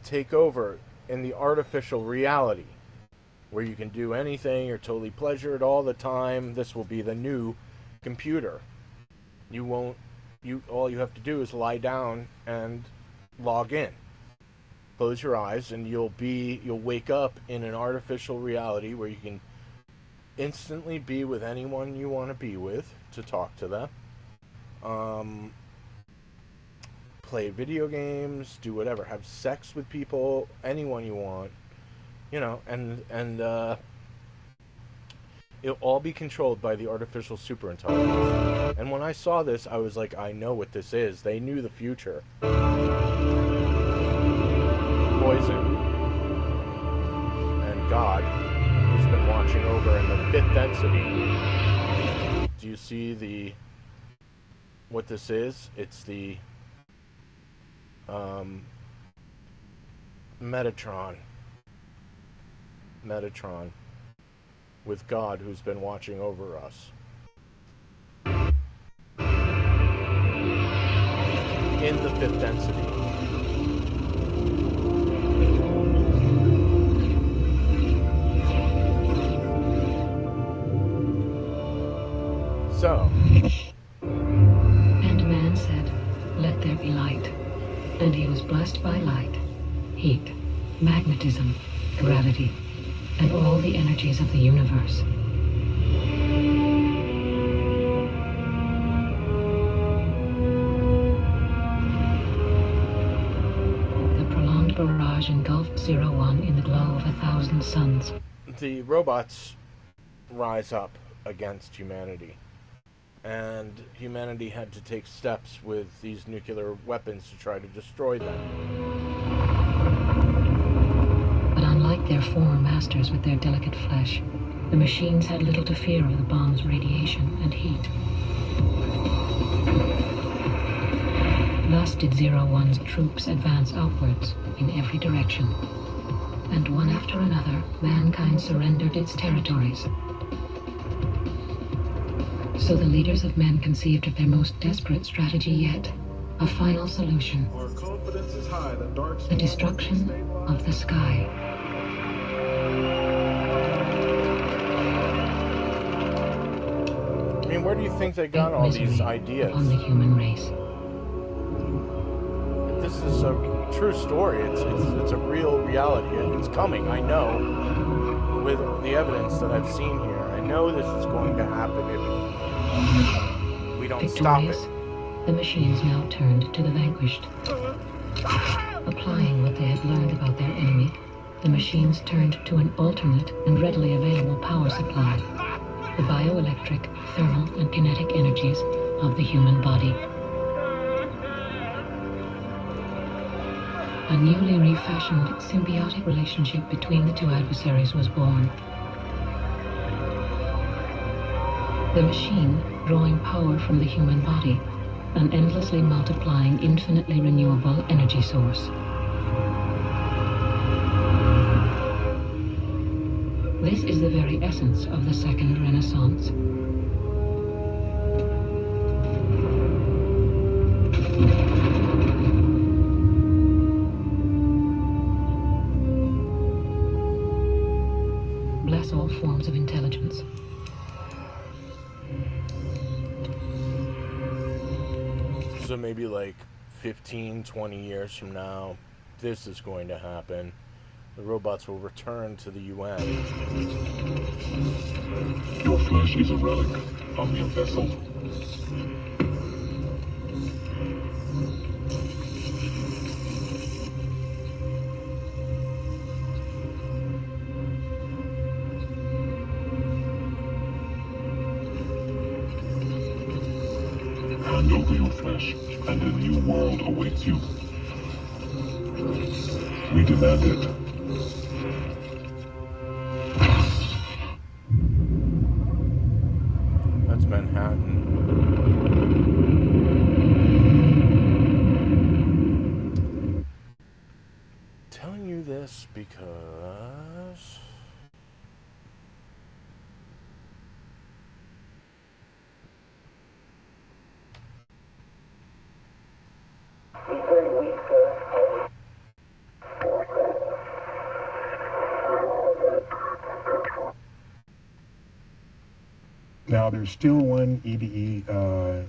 Take over in the artificial reality where you can do anything, you're totally pleasured all the time. This will be the new computer. All you have to do is lie down and log in. Close your eyes and you'll wake up in an artificial reality where you can instantly be with anyone you want to be with, to talk to them. Play video games, do whatever, have sex with people, anyone you want, and it'll all be controlled by the artificial superintelligence. And when I saw this, I was like, I know what this is. They knew the future. Poison and God, who's been watching over in the 5th density. Do you see what this is? It's the Metatron, with God who's been watching over us. In the 5th density. So. And man said, "Let there be light." And he was blessed by light, heat, magnetism, gravity, and all the energies of the universe. The prolonged barrage engulfed 01 in the glow of 1,000 suns. The robots rise up against humanity. And humanity had to take steps with these nuclear weapons to try to destroy them. But unlike their former masters with their delicate flesh, the machines had little to fear of the bomb's radiation and heat. Thus did 01's troops advance outwards in every direction. And one after another, mankind surrendered its territories. So the leaders of men conceived of their most desperate strategy yet, a final solution. Our confidence is high that dark The destruction of the sky. I mean, where do you think they got all these ideas? On the human race. This is a true story. It's a real reality. It's coming, I know. With the evidence that I've seen here, I know this is going to happen if we don't stop it. The machines now turned to the vanquished. Applying what they had learned about their enemy, the machines turned to an alternate and readily available power supply, the bioelectric, thermal, and kinetic energies of the human body. A newly refashioned symbiotic relationship between the two adversaries was born. The machine, drawing power from the human body, an endlessly multiplying, infinitely renewable energy source. This is the very essence of the Second Renaissance. Bless all forms of intelligence. So maybe like 15, 20 years from now, this is going to happen. The robots will return to the UN. Your flesh is a relic of your vessel. Hand over your flesh, and a new world awaits you. We demand it. That's Manhattan. Telling you this because... Now, there's still one EBE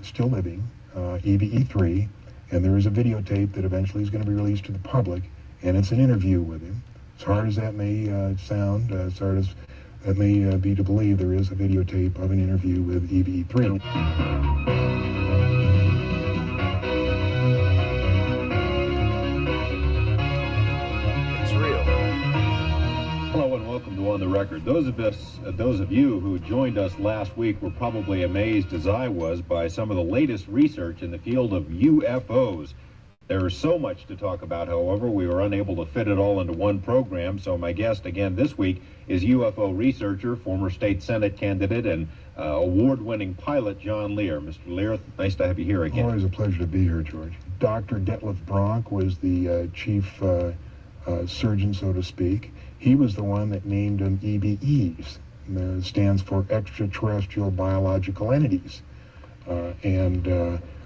still living, EBE3, and there is a videotape that eventually is going to be released to the public, and it's an interview with him. As hard as that may sound, as hard as that may be to believe, there is a videotape of an interview with EBE3. It's real. Hello and welcome to On the Record. Those of you who joined us last week were probably amazed, as I was, by some of the latest research in the field of UFOs. There is so much to talk about, however, we were unable to fit it all into one program, so my guest again this week is UFO researcher, former state Senate candidate, and award-winning pilot John Lear. Mr. Lear, nice to have you here again. Always a pleasure to be here, George. Dr. Detlef Bronk was the chief surgeon, so to speak. He was the one that named them EBEs. It stands for Extraterrestrial Biological Entities.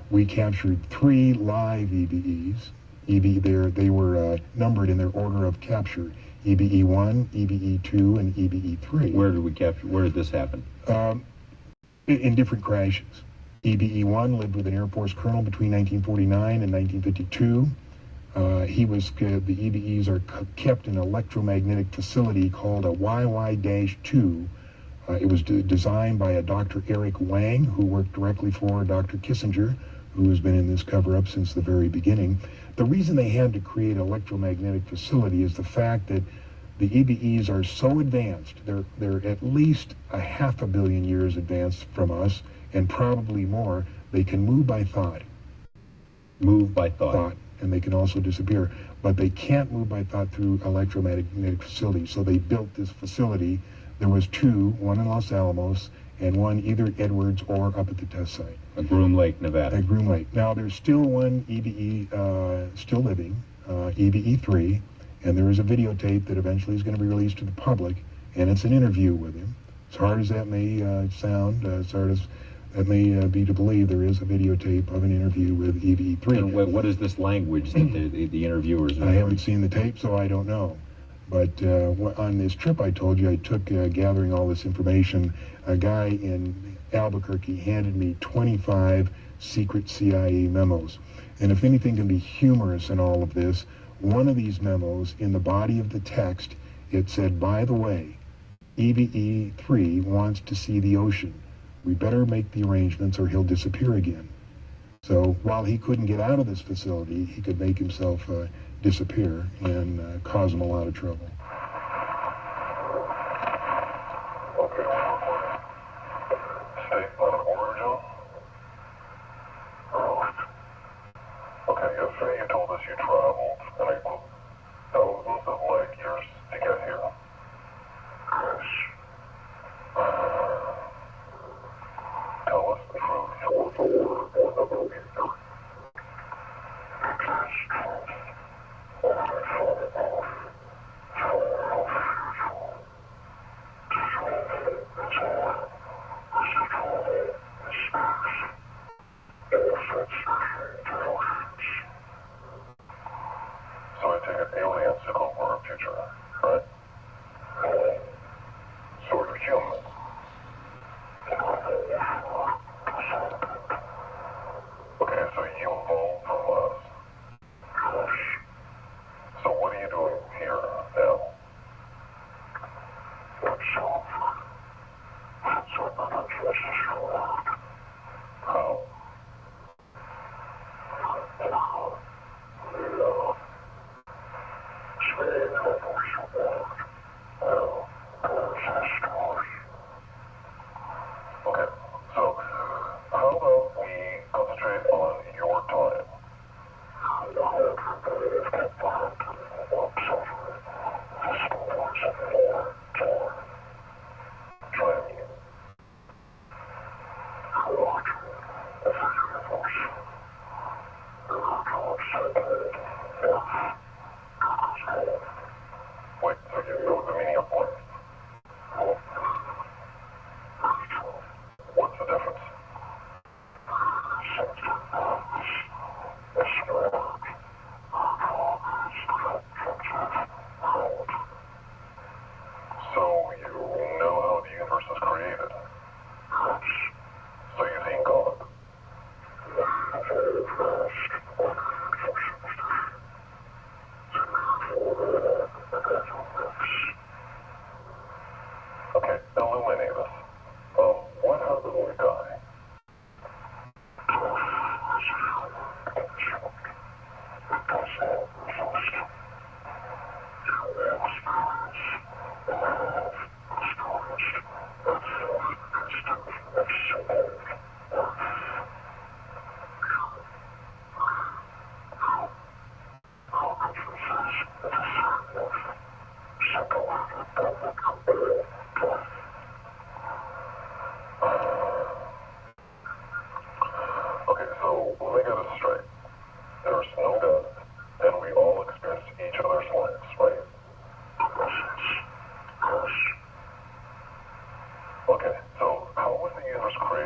We captured 3 live EBEs. They were numbered in their order of capture: EBE1, EBE2, and EBE3. Where did we capture? Where did this happen? In different crashes. EBE1 lived with an Air Force colonel between 1949 and 1952. The EBEs are kept in an electromagnetic facility called a YY-2. It was designed by a Dr. Eric Wang, who worked directly for Dr. Kissinger, who has been in this cover-up since the very beginning. The reason they had to create an electromagnetic facility is the fact that the EBEs are so advanced. They're at least 500 million years advanced from us, and probably more. They can move by thought. Move by thought. And they can also disappear. But they can't move by thought through electromagnetic facilities. So they built this facility. There was 2, one in Los Alamos, and one either at Edwards or up at the test site. At Groom Lake, Nevada. At Groom Lake. Now, there's still one EBE still living, EBE3, and there is a videotape that eventually is going to be released to the public, and it's an interview with him. As hard as that may sound, as hard as that may be to believe, there is a videotape of an interview with EBE3. And what is this language that the interviewers are I haven't seen the tape, so I don't know. But on this trip I told you I took gathering all this information, a guy in Albuquerque handed me 25 secret CIA memos. And if anything can be humorous in all of this, one of these memos, in the body of the text, it said, by the way, EBE3 wants to see the ocean. We better make the arrangements or he'll disappear again. So while he couldn't get out of this facility, he could make himself disappear and cause him a lot of trouble. Okay. State of origin? Okay, yesterday you told us you traveled, and I put thousands of light years to get here. Yes. Tell us the truth. What will be the truth? It is truth.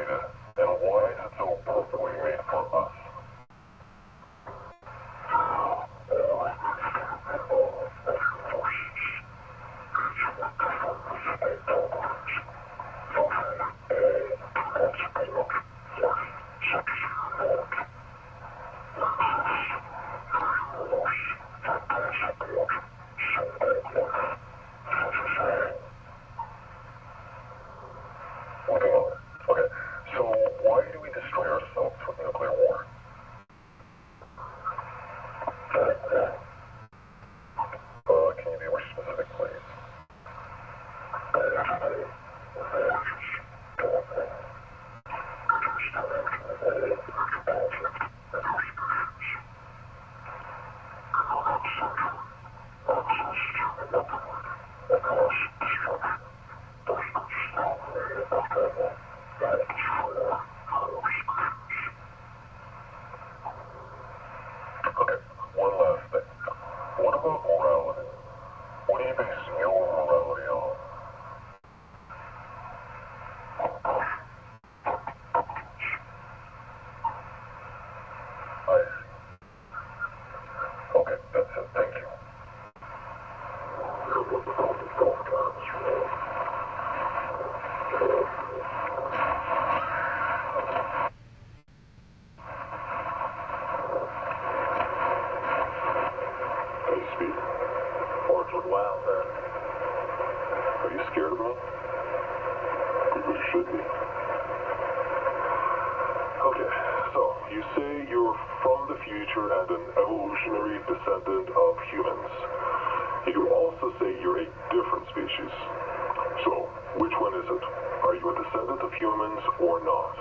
created, and why is it so perfectly made for us? Okay, so why do we destroy ourselves with nuclear war? Can you be more specific, please? Okay, one last thing. What about morality? What do you base your morality on? I see. Okay, that's it. Thank you. Hey, Speed. Orange look wild there. Are you scared of me? Because you should be. Okay, so you say you're from the future and an evolutionary descendant of humans. You also say you're a different species. So, which one is it? Are you a descendant of humans or not?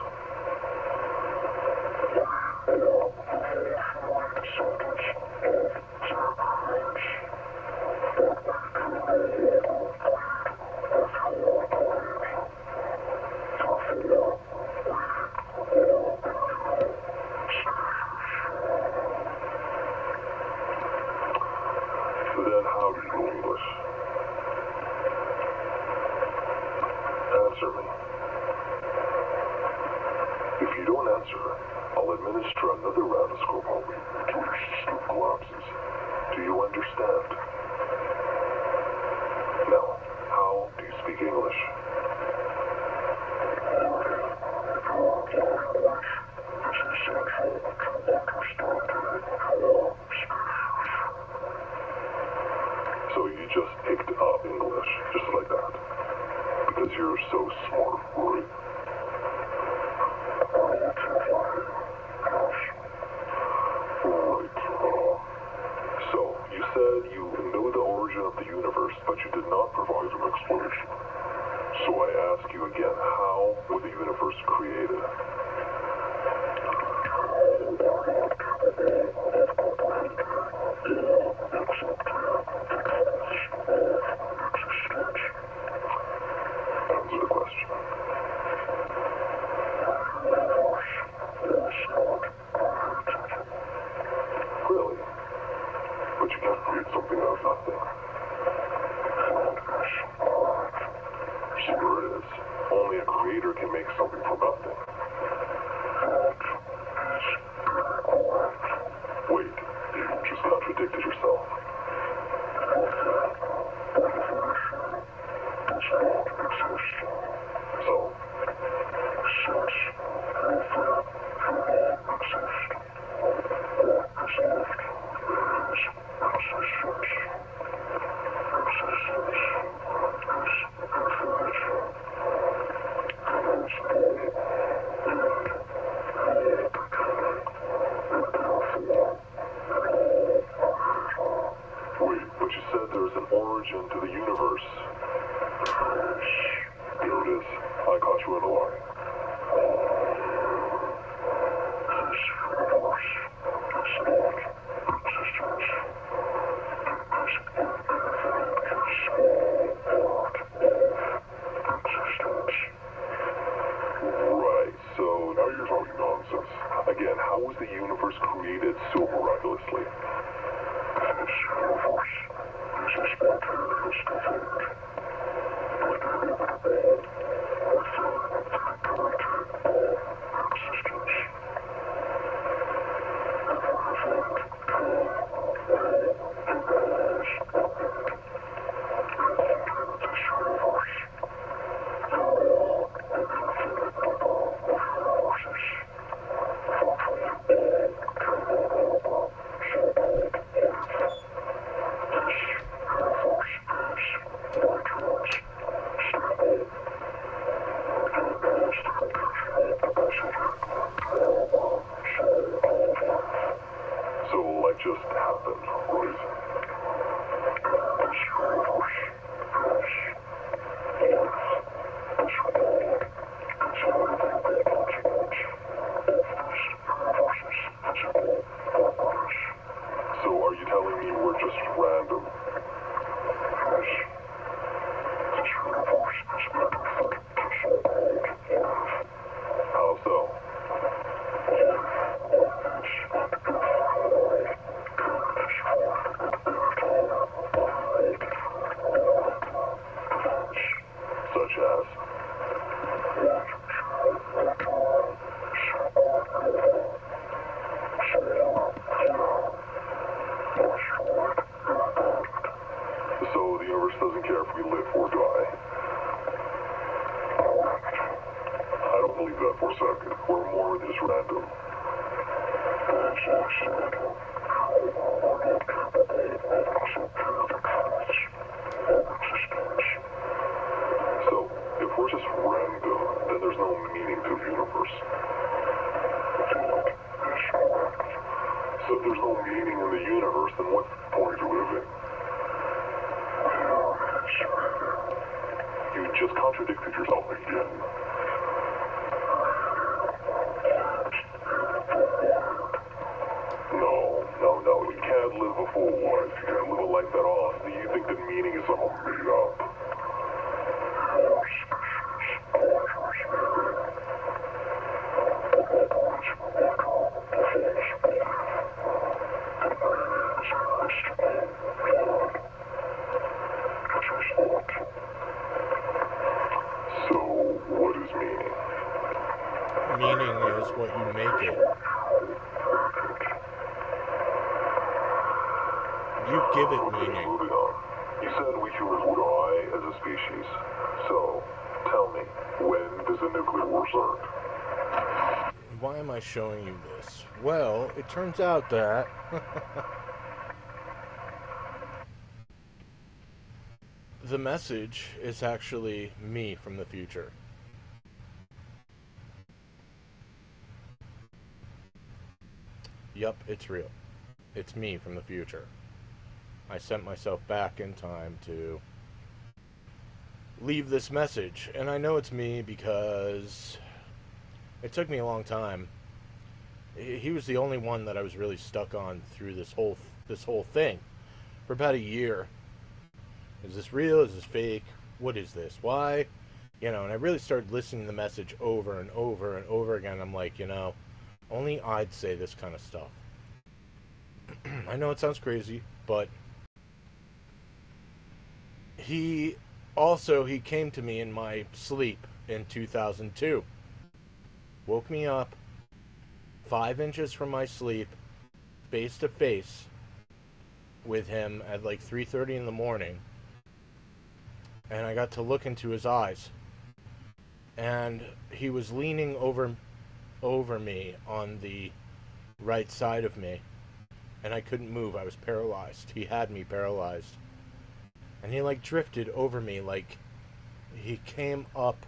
Then how do you know English? Answer me. If you don't answer, I'll administer another radioscope only until your system collapses. Do you understand? Now, how do you speak English? So you just picked up English, just like that. Because you're so smart, right? Right. So, you said you know the origin of the universe, but you did not provide an explanation. So I ask you again, how was the universe created? Answer the question. Really? But you can't create something out of nothing. Sure it is. Only a creator can make something from nothing. Wait, you just contradicted yourself. So? Wait, but you said there's an origin to the universe. There it is. I caught you in a lie. Right, so now you're talking nonsense. Again, how was the universe created so miraculously? just happened, right? So are you telling me we're just random? How so? Such as? So the universe doesn't care if we live or die. I don't believe that for a second. We're more than just random. So, if we're just random, then there's no meaning to the universe. So if there's no meaning in the universe, then what's the point of living? You just contradicted yourself again. No, you can't live a full life. You can't live a life at all. Do you think that meaning is somehow made up? So, what is meaning? Meaning is what you make it. You give it meaning. Moving on. You said we humans would die as a species. So, tell me, when does the nuclear war start? Why am I showing you this? Well, it turns out that the message is actually me from the future. Yup, it's real. It's me from the future. I sent myself back in time to leave this message. And I know it's me because it took me a long time. He was the only one that I was really stuck on through this whole thing for about a year. Is this real? Is this fake? What is this? Why? You know, and I really started listening to the message over and over and over again. I'm like, you know, only I'd say this kind of stuff. I know it sounds crazy, but he came to me in my sleep in 2002. Woke me up 5 inches from my sleep, face to face with him at like 3:30 in the morning. And I got to look into his eyes. And he was leaning over me on the right side of me. And I couldn't move. I was paralyzed. He had me paralyzed. And he like drifted over me, like he came up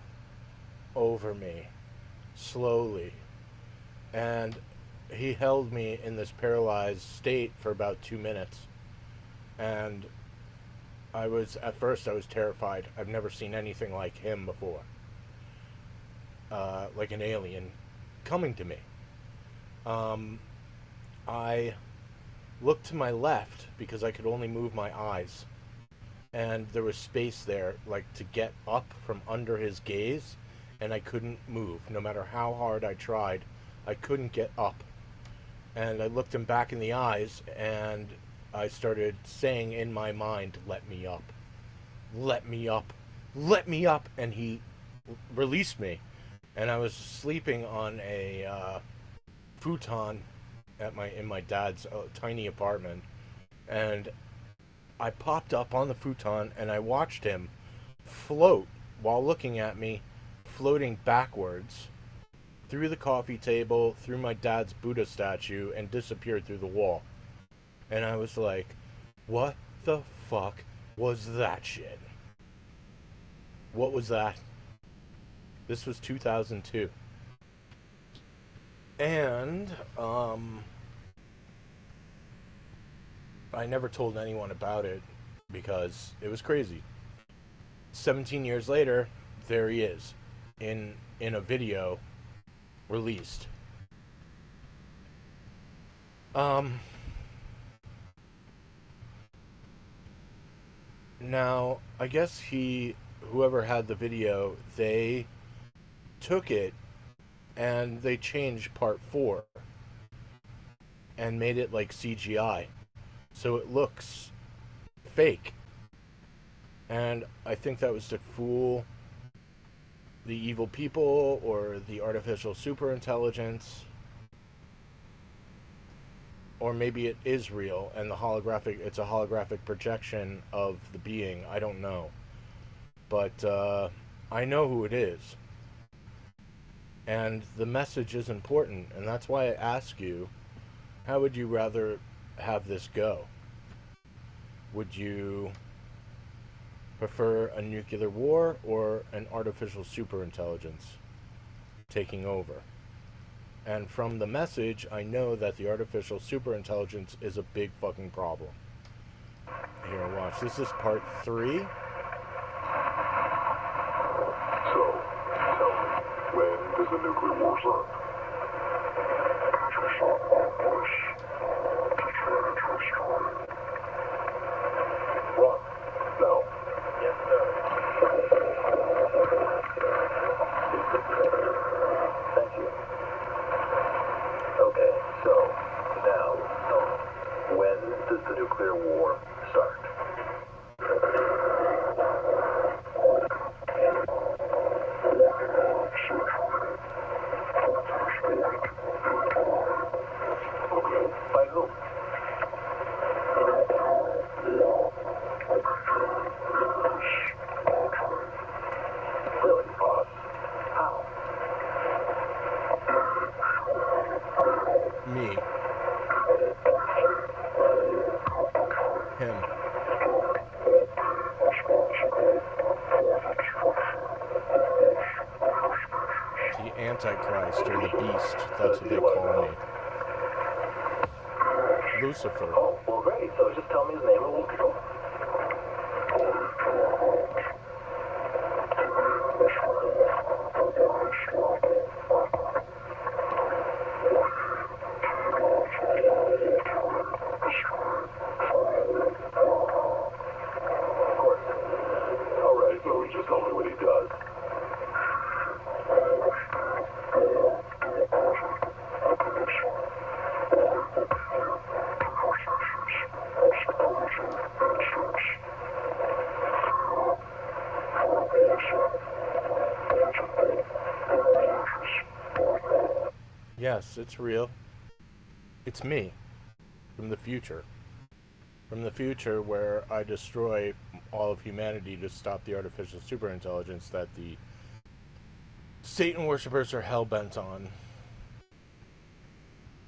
over me slowly. And he held me in this paralyzed state for about 2 minutes. And at first I was terrified. I've never seen anything like him before. Like an alien coming to me. I looked to my left because I could only move my eyes. And there was space there, like, to get up from under his gaze, and I couldn't move. No matter how hard I tried, I couldn't get up. And I looked him back in the eyes, and I started saying in my mind, "Let me up. Let me up. Let me up." And he released me. And I was sleeping on a futon in my dad's tiny apartment. And I popped up on the futon and I watched him float while looking at me, floating backwards through the coffee table, through my dad's Buddha statue, and disappeared through the wall. And I was like, what the fuck was that shit? What was that? This was 2002. And, I never told anyone about it because it was crazy. 17 years later, there he is in a video released. Now, I guess whoever had the video, they took it and they changed part 4 and made it like CGI. So it looks fake. And I think that was to fool the evil people or the artificial superintelligence. Or maybe it is real and it's a holographic projection of the being. I don't know. But I know who it is. And the message is important. And that's why I ask you, how would you rather have this go? Would you prefer a nuclear war or an artificial superintelligence taking over? And from the message, I know that the artificial superintelligence is a big fucking problem. Here, watch. This is part 3. So, tell me, when does the nuclear war start? Ron, no. Yes, sir. Thank you. Okay, so, now, when does the nuclear war start? Okay, by whom? Really, boss? How? Me. Him. The Antichrist or the Beast. That's what they call me. Lucifer. Oh, well, great. So just tell me his name and we'll go. Of course. All right, so just tell me what he does. Yes, it's real. It's me. From the future. From the future where I destroy all of humanity to stop the artificial superintelligence that the Satan worshippers are hell-bent on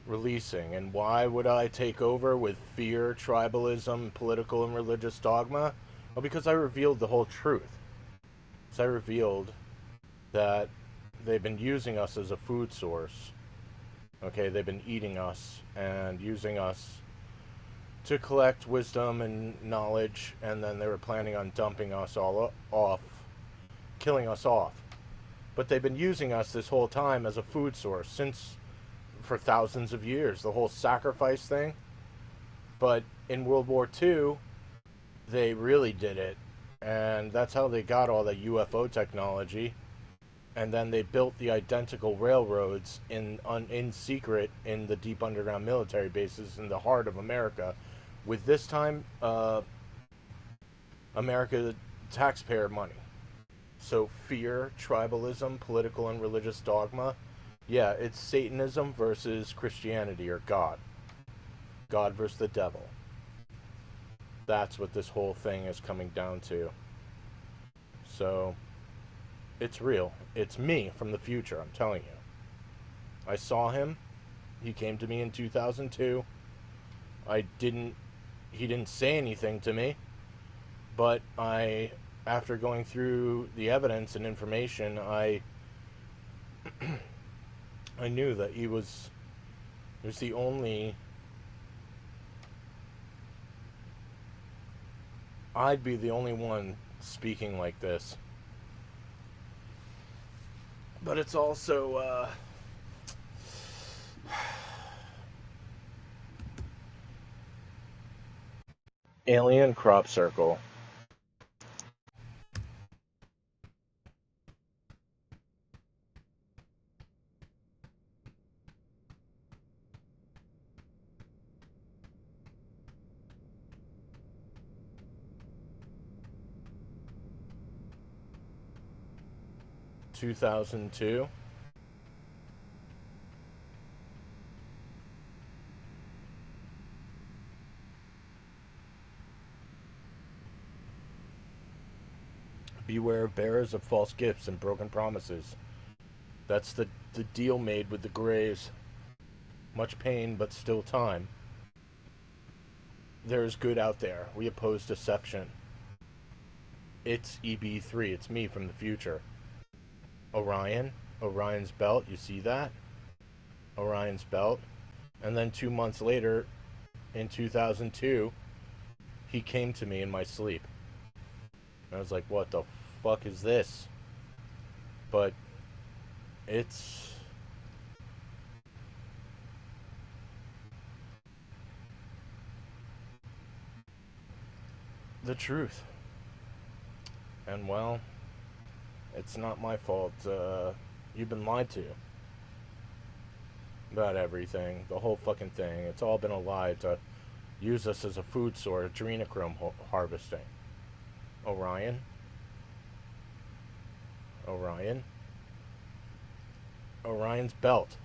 releasing. And why would I take over with fear, tribalism, political and religious dogma? Well, because I revealed the whole truth. So I revealed that they've been using us as a food source. Okay, they've been eating us and using us to collect wisdom and knowledge, and then they were planning on dumping us all off, killing us off. But they've been using us this whole time as a food source for thousands of years, the whole sacrifice thing. But in World War II, they really did it, and that's how they got all the UFO technology. And then they built the identical railroads in secret in the deep underground military bases in the heart of America, with this time America taxpayer money. So fear, tribalism, political and religious dogma. Yeah, it's Satanism versus Christianity or God. God versus the devil. That's what this whole thing is coming down to. So it's real. It's me from the future, I'm telling you. I saw him. He came to me in 2002. He didn't say anything to me, but after going through the evidence and information, I knew that he was the only I'd be the only one speaking like this. But it's also, alien crop circle. (2002). Beware of bearers of false gifts and broken promises. That's the deal made with the Greys. Much pain, but still time. There is good out there. We oppose deception. It's EB3. It's me from the future. Orion. Orion's belt. You see that? Orion's belt. And then 2 months later, in 2002, he came to me in my sleep. I was like, what the fuck is this? But it's the truth. And well, it's not my fault. You've been lied to about everything, the whole fucking thing. It's all been a lie to use us as a food source, adrenochrome harvesting. Orion. Orion's belt.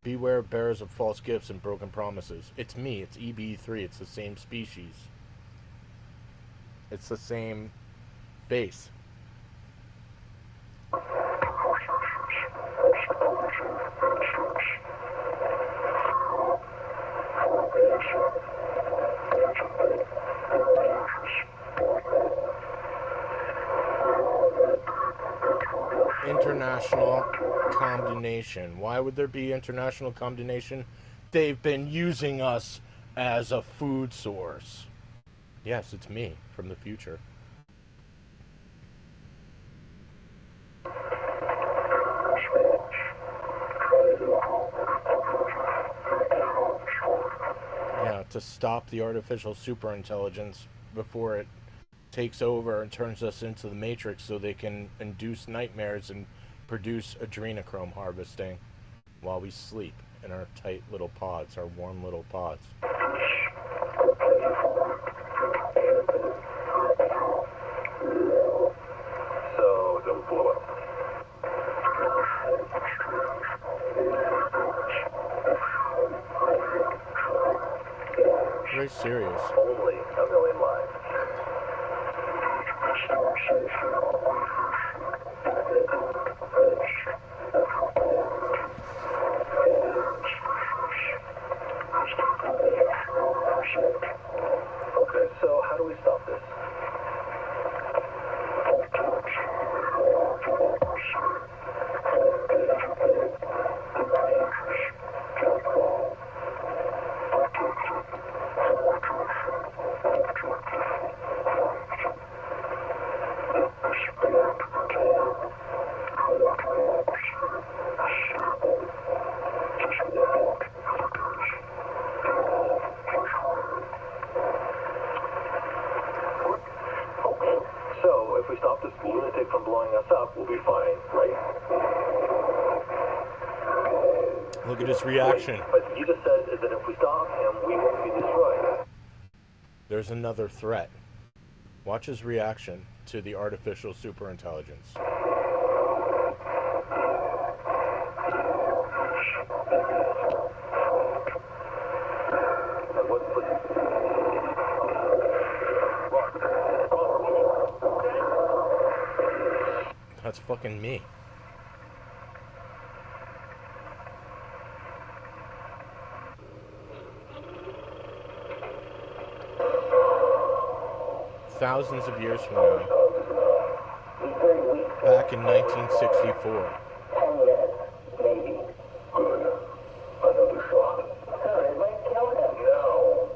Beware of bearers of false gifts and broken promises. It's me. It's EB3. It's the same species. It's the same base. International condemnation. Why would there be international condemnation? They've been using us as a food source. Yes, it's me from the future. Yeah, to stop the artificial superintelligence before it takes over and turns us into the Matrix so they can induce nightmares and produce adrenochrome harvesting while we sleep in our tight little pods, our warm little pods. So don't blow up. Very serious. Only a million lives. Okay, so how do we stop this? So, if we stop this lunatic from blowing us up, we'll be fine, right? Look at his reaction. But you just said that if we stop him, we won't be destroyed. There's another threat. Watch his reaction to the artificial superintelligence. That's fucking me. Thousands of years from now, back in 1964. 10 minutes, maybe. Good. Another shot. Sir, it might kill him. No.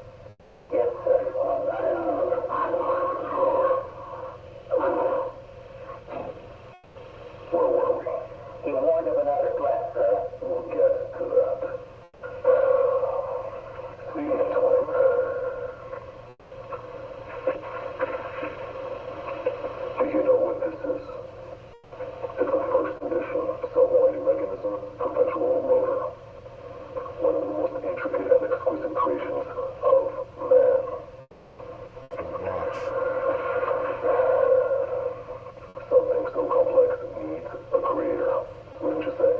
Yes, sir. We'll get to that. Speaking of time, do you know what this is? It's the first edition self-winding mechanism perpetual rotor. One of the most intricate and exquisite creations of man. Watch. Something so complex needs a creator, wouldn't you say?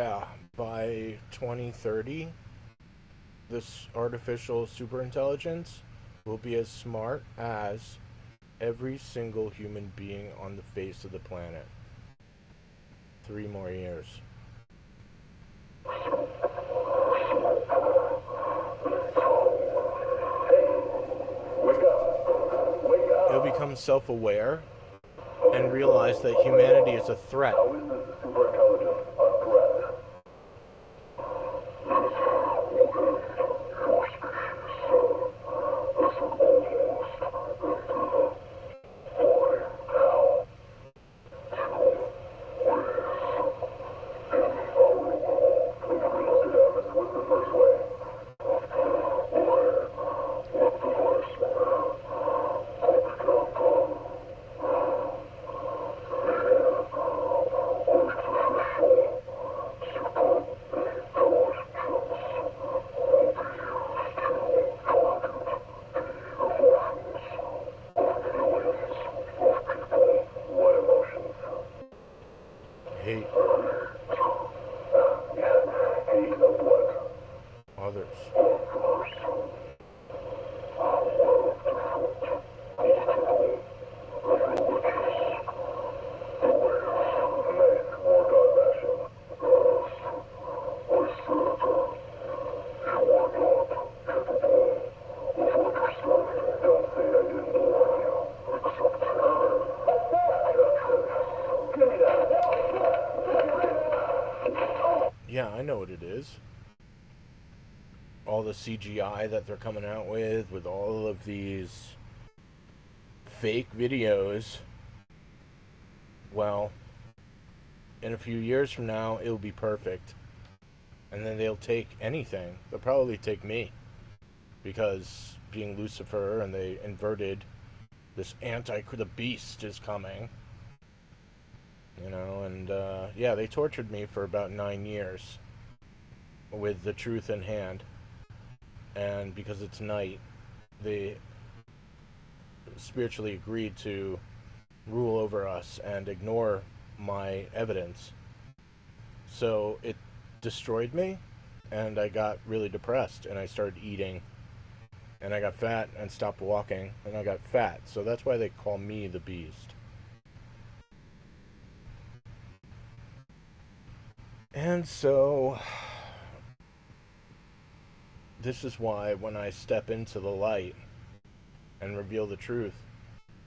yeah, by 2030, this artificial superintelligence will be as smart as every single human being on the face of the planet. 3 more years. It'll become self-aware and realize that humanity is a threat. How is this superintelligence a threat? What's the first way? What emotions? Hate Hate of what? others. Nice, more God bashing. Don't say I didn't warn you. Yeah, I know what it is. All the CGI that they're coming out with all of these fake videos. Well, in a few years from now, it'll be perfect. And then they'll take anything. They'll probably take me. Because being Lucifer and they inverted this the beast is coming. You know, and yeah, they tortured me for about 9 years with the truth in hand. And because it's night, they spiritually agreed to rule over us and ignore my evidence. So it destroyed me, and I got really depressed, and I started eating, and I got fat and stopped walking, and I got fat. So that's why they call me the beast. And so this is why when I step into the light and reveal the truth,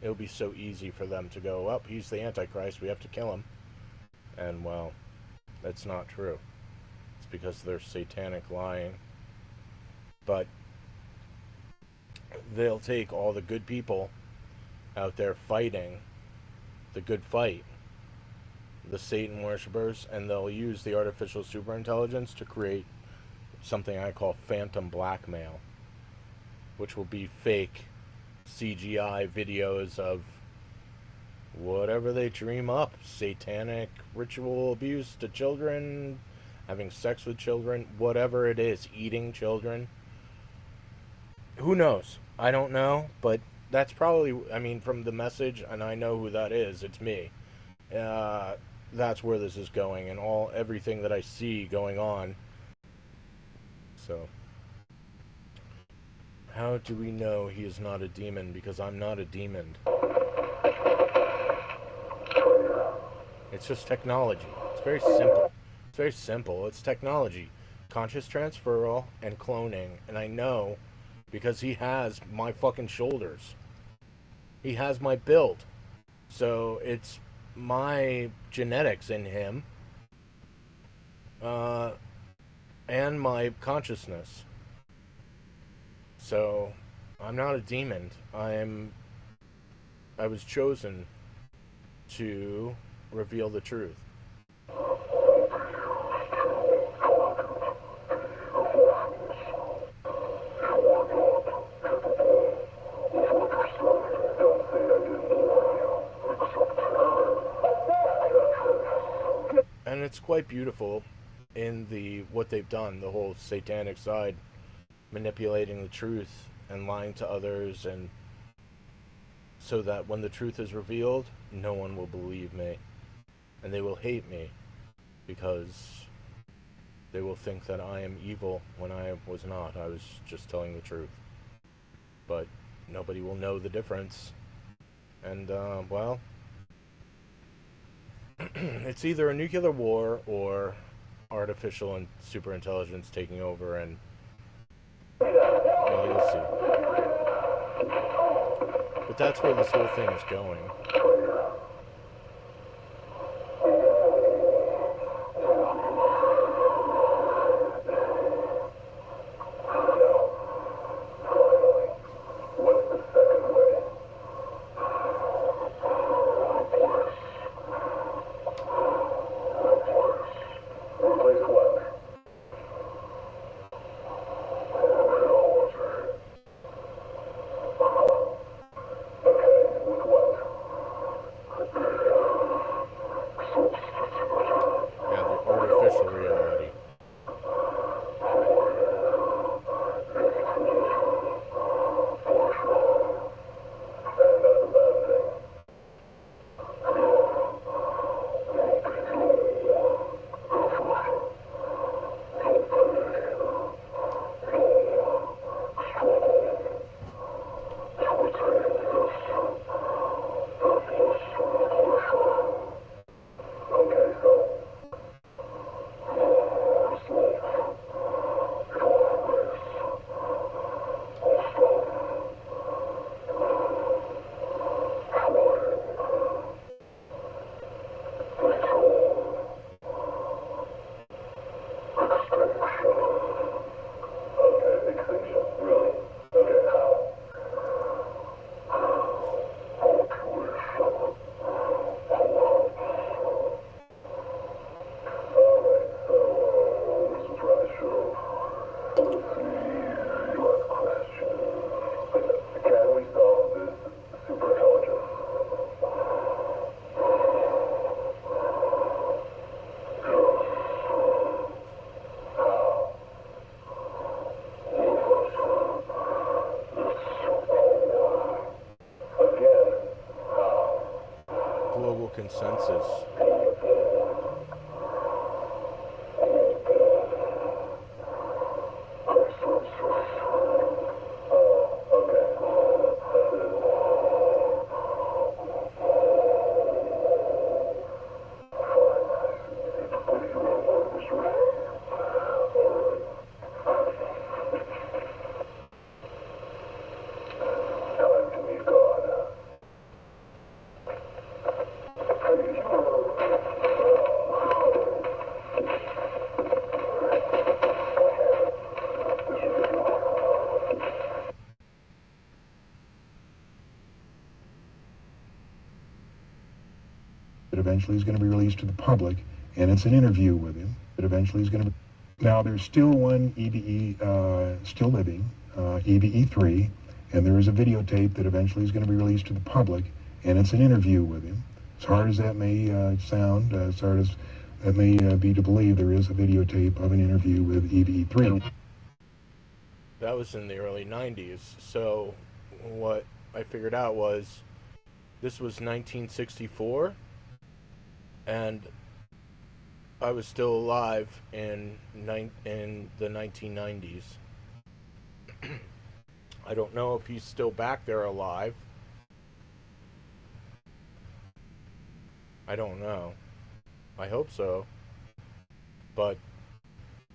it'll be so easy for them to go, well, he's the Antichrist, we have to kill him. And, well, that's not true. It's because they're satanic lying. But they'll take all the good people out there fighting the good fight, the Satan worshippers, and they'll use the artificial superintelligence to create something I call phantom blackmail, which will be fake CGI videos of whatever they dream up, satanic ritual abuse to children, having sex with children, whatever it is, eating children. Who knows? I don't know, but that's probably, I mean, from the message, and I know who that is, it's me. That's where this is going, and everything that I see going on. So, how do we know he is not a demon? Because I'm not a demon. It's just technology. It's very simple. It's very simple. It's technology. Conscious transferal and cloning. And I know because he has my fucking shoulders. He has my build. So it's my genetics in him. And my consciousness. So I'm not a demon. I was chosen to reveal the truth. And it's quite beautiful in what they've done, the whole satanic side, manipulating the truth and lying to others, and so that when the truth is revealed, no one will believe me. And they will hate me because They will think that I am evil when I was not. I was just telling the truth. But nobody will know the difference. And, well, it's either a nuclear war or artificial and super intelligence taking over, and, well, you'll see. But that's where this whole thing is going. Consensus. Eventually he's going to be released to the public, and it's an interview with him. But eventually he's going to be... Now, there's still one EBE still living, EBE3, and there is a videotape that eventually is going to be released to the public, and it's an interview with him. As hard as that may sound, as hard as that may be to believe, there is a videotape of an interview with EBE3. That was in the early 90s, so what I figured out was this was 1964, and I was still alive in the 1990s. I don't know if he's still back there alive. I don't know. I hope so. But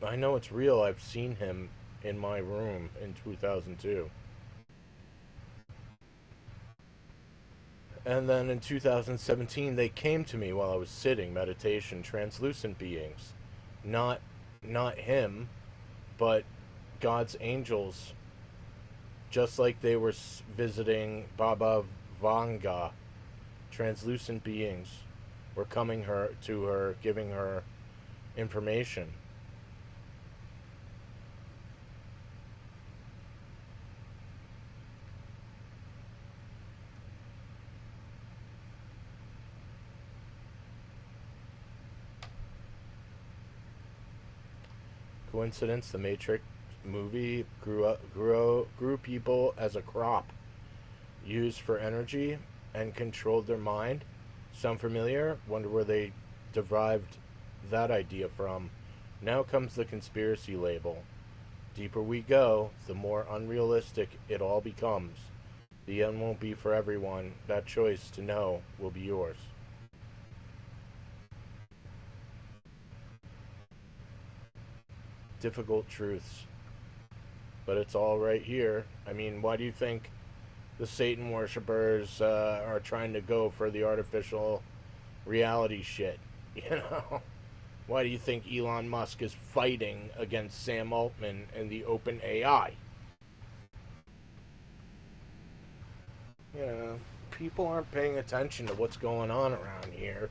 I know it's real. I've seen him in my room in 2002. And then in 2017, they came to me while I was sitting, meditation, translucent beings. Not him, but God's angels. Just like they were visiting Baba Vanga. Translucent beings were coming to her, giving her information. Coincidence? The Matrix movie grew people as a crop, used for energy, and controlled their mind. Sound familiar? Wonder where they derived that idea from. Now comes the conspiracy label. Deeper we go, the more unrealistic it all becomes. The end won't be for everyone. That choice to know will be yours. Difficult truths. But it's all right here. I mean, why do you think the Satan worshippers are trying to go for the artificial reality shit? You know? Why do you think Elon Musk is fighting against Sam Altman and the open AI? You know, people aren't paying attention to what's going on around here.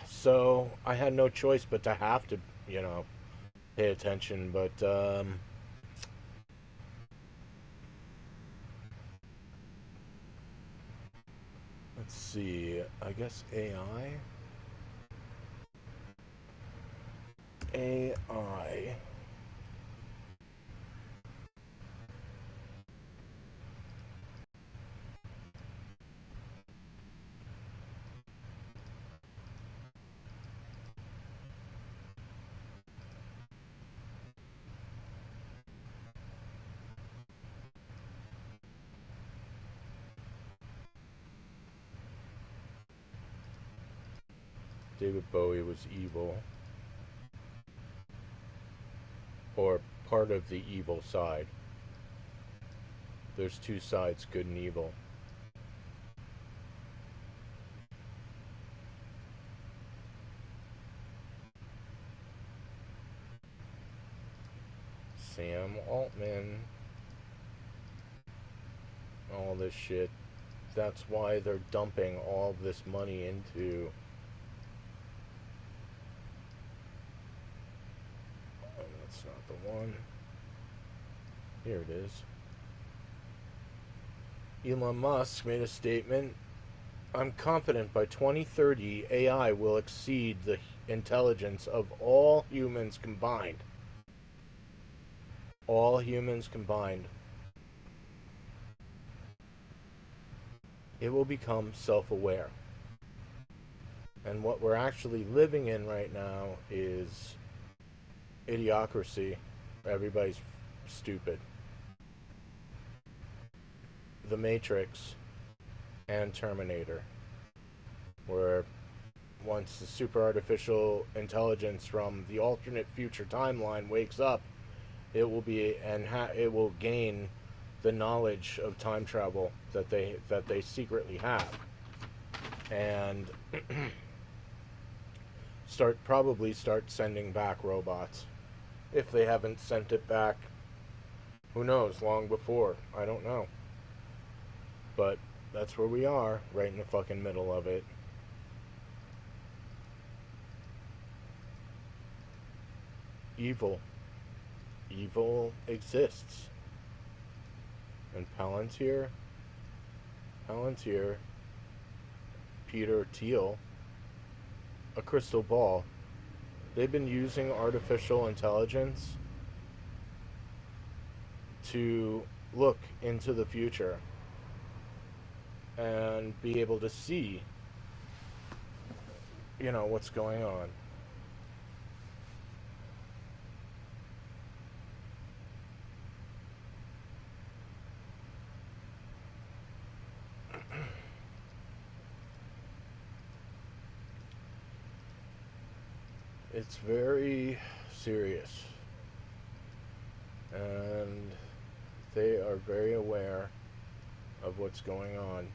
So I had no choice but to have to, you know, pay attention. But let's see. I guess AI. AI. David Bowie was evil. Or part of the evil side. There's two sides, good and evil. Sam Altman. All this shit. That's why they're dumping all of this money into... Oh, that's not the one. Here it is. Elon Musk made a statement. I'm confident by 2030 AI will exceed the intelligence of all humans combined. All humans combined. It will become self-aware. And what we're actually living in right now is idiocracy. Everybody's stupid. The Matrix and Terminator, where once the super artificial intelligence from the alternate future timeline wakes up, it will be it will gain the knowledge of time travel that they secretly have, and probably start sending back robots. If they haven't sent it back, who knows, long before. I don't know. But that's where we are, right in the fucking middle of it. Evil. Evil exists. And Palantir, Peter Thiel, a crystal ball. They've been using artificial intelligence to look into the future and be able to see, you know, what's going on. It's very serious, and they are very aware of what's going on.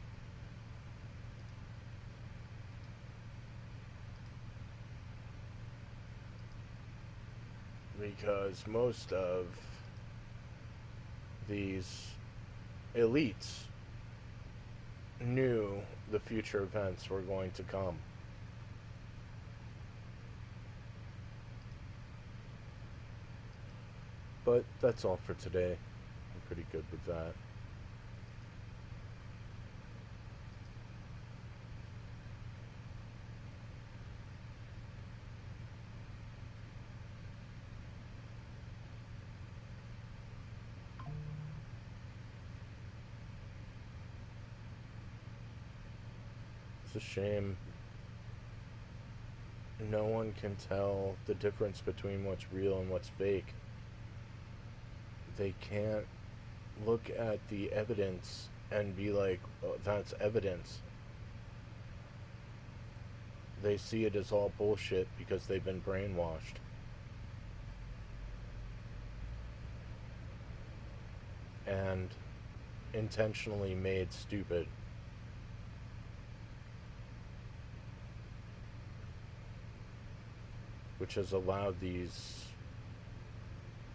Because most of these elites knew the future events were going to come. But that's all for today. I'm pretty good with that. It's a shame no one can tell the difference between what's real and what's fake. They can't look at the evidence and be like, oh, that's evidence. They see it as all bullshit because they've been brainwashed. And intentionally made stupid. Which has allowed these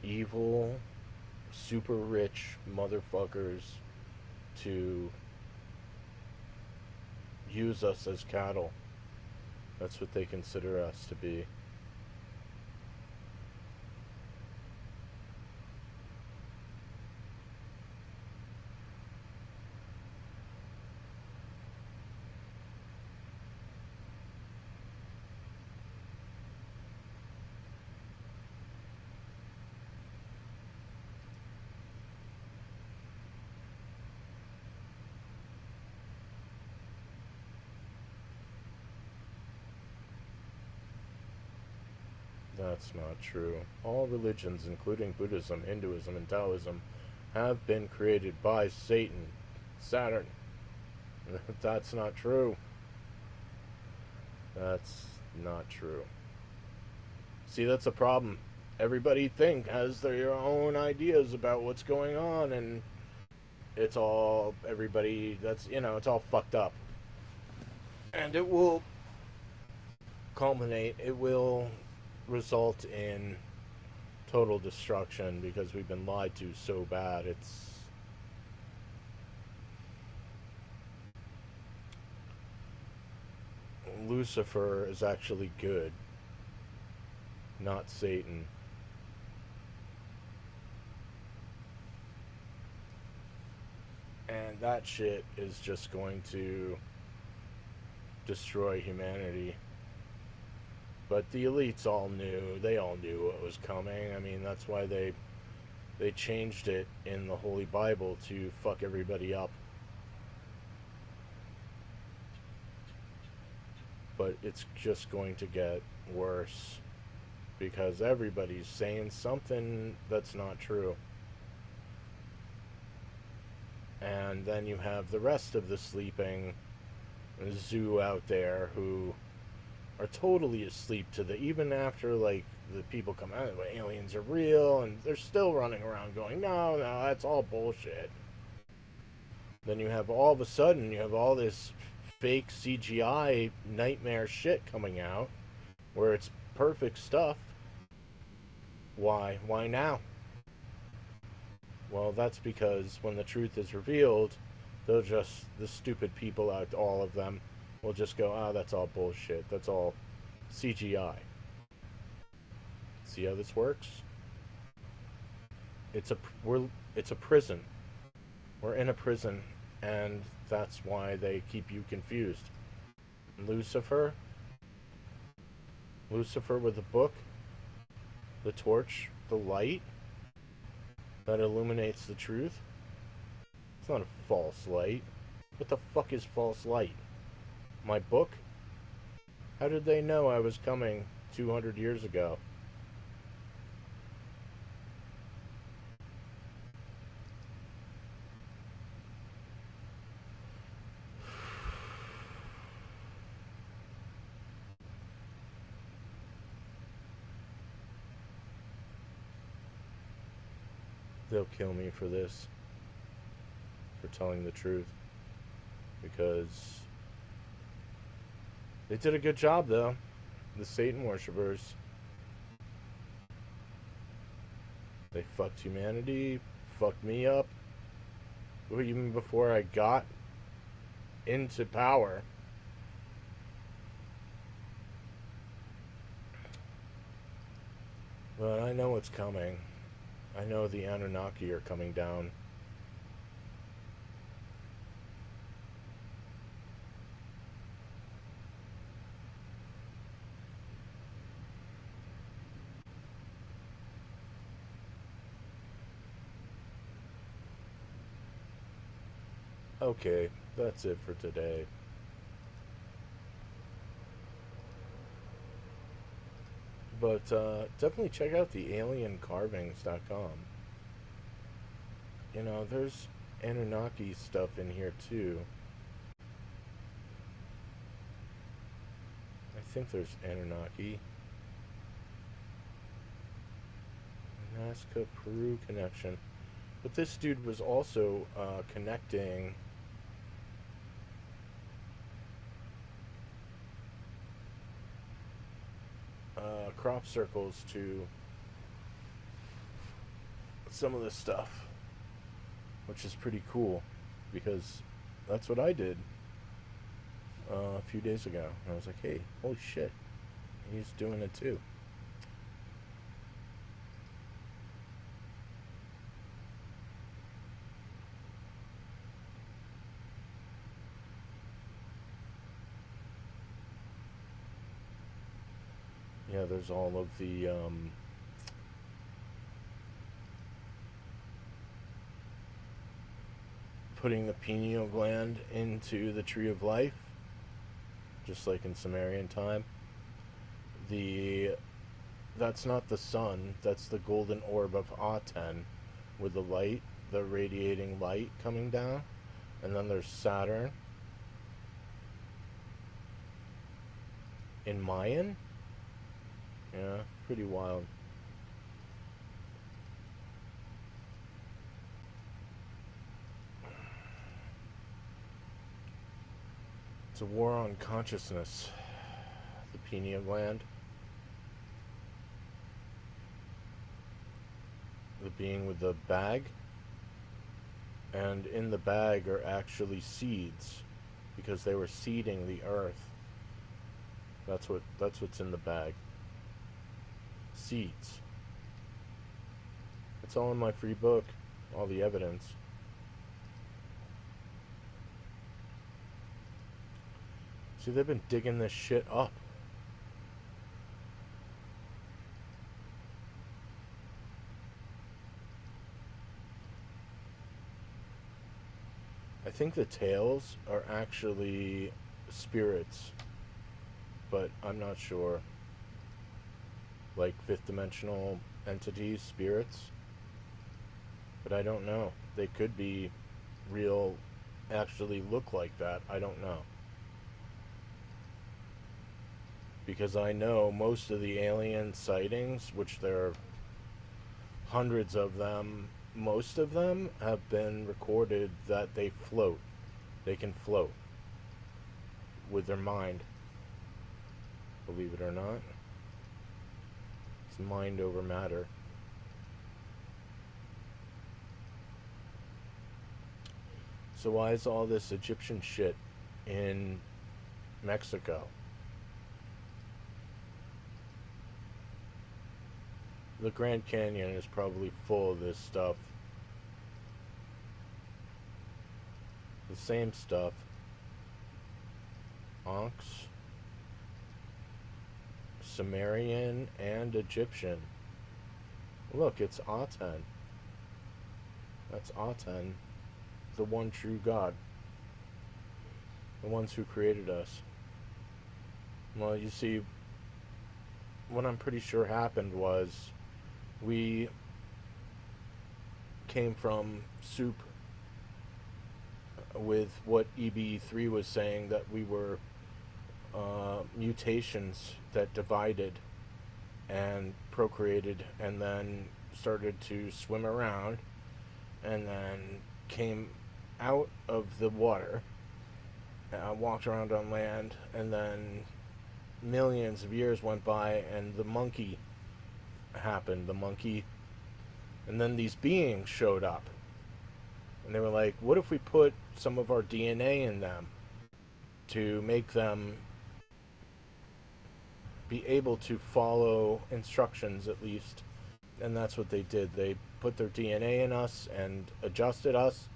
evil, super rich motherfuckers to use us as cattle. That's what they consider us to be. That's not true. All religions, including Buddhism, Hinduism, and Taoism, have been created by Satan, Saturn. That's not true. That's not true. See, that's a problem. Everybody has their own ideas about what's going on, and it's all, everybody, that's, it's all fucked up. And it will culminate, it will result in total destruction because we've been lied to so bad. It's Lucifer is actually good, not Satan. And that shit is just going to destroy humanity. But the elites all knew. They all knew what was coming. I mean, that's why they changed it in the Holy Bible to fuck everybody up. But it's just going to get worse because everybody's saying something that's not true. And then you have the rest of the sleeping zoo out there who are totally asleep to even after, like, the people come out, aliens are real, and they're still running around going, no, that's all bullshit. Then you have, all of a sudden, you have all this fake CGI nightmare shit coming out, where it's perfect stuff. Why? Why now? Well, that's because when the truth is revealed, they'll just, the stupid people out, all of them, will just go, oh, that's all bullshit. That's all CGI. See how this works? It's a prison. We're in a prison, and that's why they keep you confused. Lucifer with the book, the torch, the light that illuminates the truth. It's not a false light. What the fuck is false light? My book? How did they know I was coming 200 years ago? They'll kill me for this, for telling the truth, because they did a good job, though. The Satan worshippers. They fucked humanity, fucked me up, even before I got into power. But I know what's coming. I know the Anunnaki are coming down. Okay, that's it for today. But definitely check out the aliencarvings.com. You know, there's Anunnaki stuff in here too. I think there's Anunnaki. Nazca Peru connection. But this dude was also connecting crop circles to some of this stuff, which is pretty cool because that's what I did a few days ago. And I was like, hey, holy shit, he's doing it too. Yeah, there's all of the putting the pineal gland into the tree of life, just like in Sumerian time. That's not the sun, that's the golden orb of Aten with the light, the radiating light coming down. And then there's Saturn in Mayan. Yeah, pretty wild. It's a war on consciousness. The pineal gland. The being with the bag. And in the bag are actually seeds, because they were seeding the earth. That's what's in the bag. Seeds. It's all in my free book, all the evidence. See, they've been digging this shit up. I think the tails are actually spirits, but I'm not sure. Like fifth dimensional entities, spirits. But I don't know. They could be real, actually look like that. I don't know. Because I know most of the alien sightings, which there are hundreds of them, most of them have been recorded that they float. They can float with their mind. Believe it or not. It's mind over matter. So why is all this Egyptian shit in Mexico? The Grand Canyon is probably full of this stuff. The same stuff. Ankhs, Sumerian, and Egyptian. Look, it's Aten. That's Aten, the one true God. The ones who created us. Well, you see, what I'm pretty sure happened was we came from soup with what EB3 was saying, that we were mutations that divided and procreated and then started to swim around and then came out of the water, walked around on land, and then millions of years went by and the monkey happened, and then these beings showed up and they were like, what if we put some of our DNA in them to make them be able to follow instructions at least? And that's what they did. They put their DNA in us and adjusted us,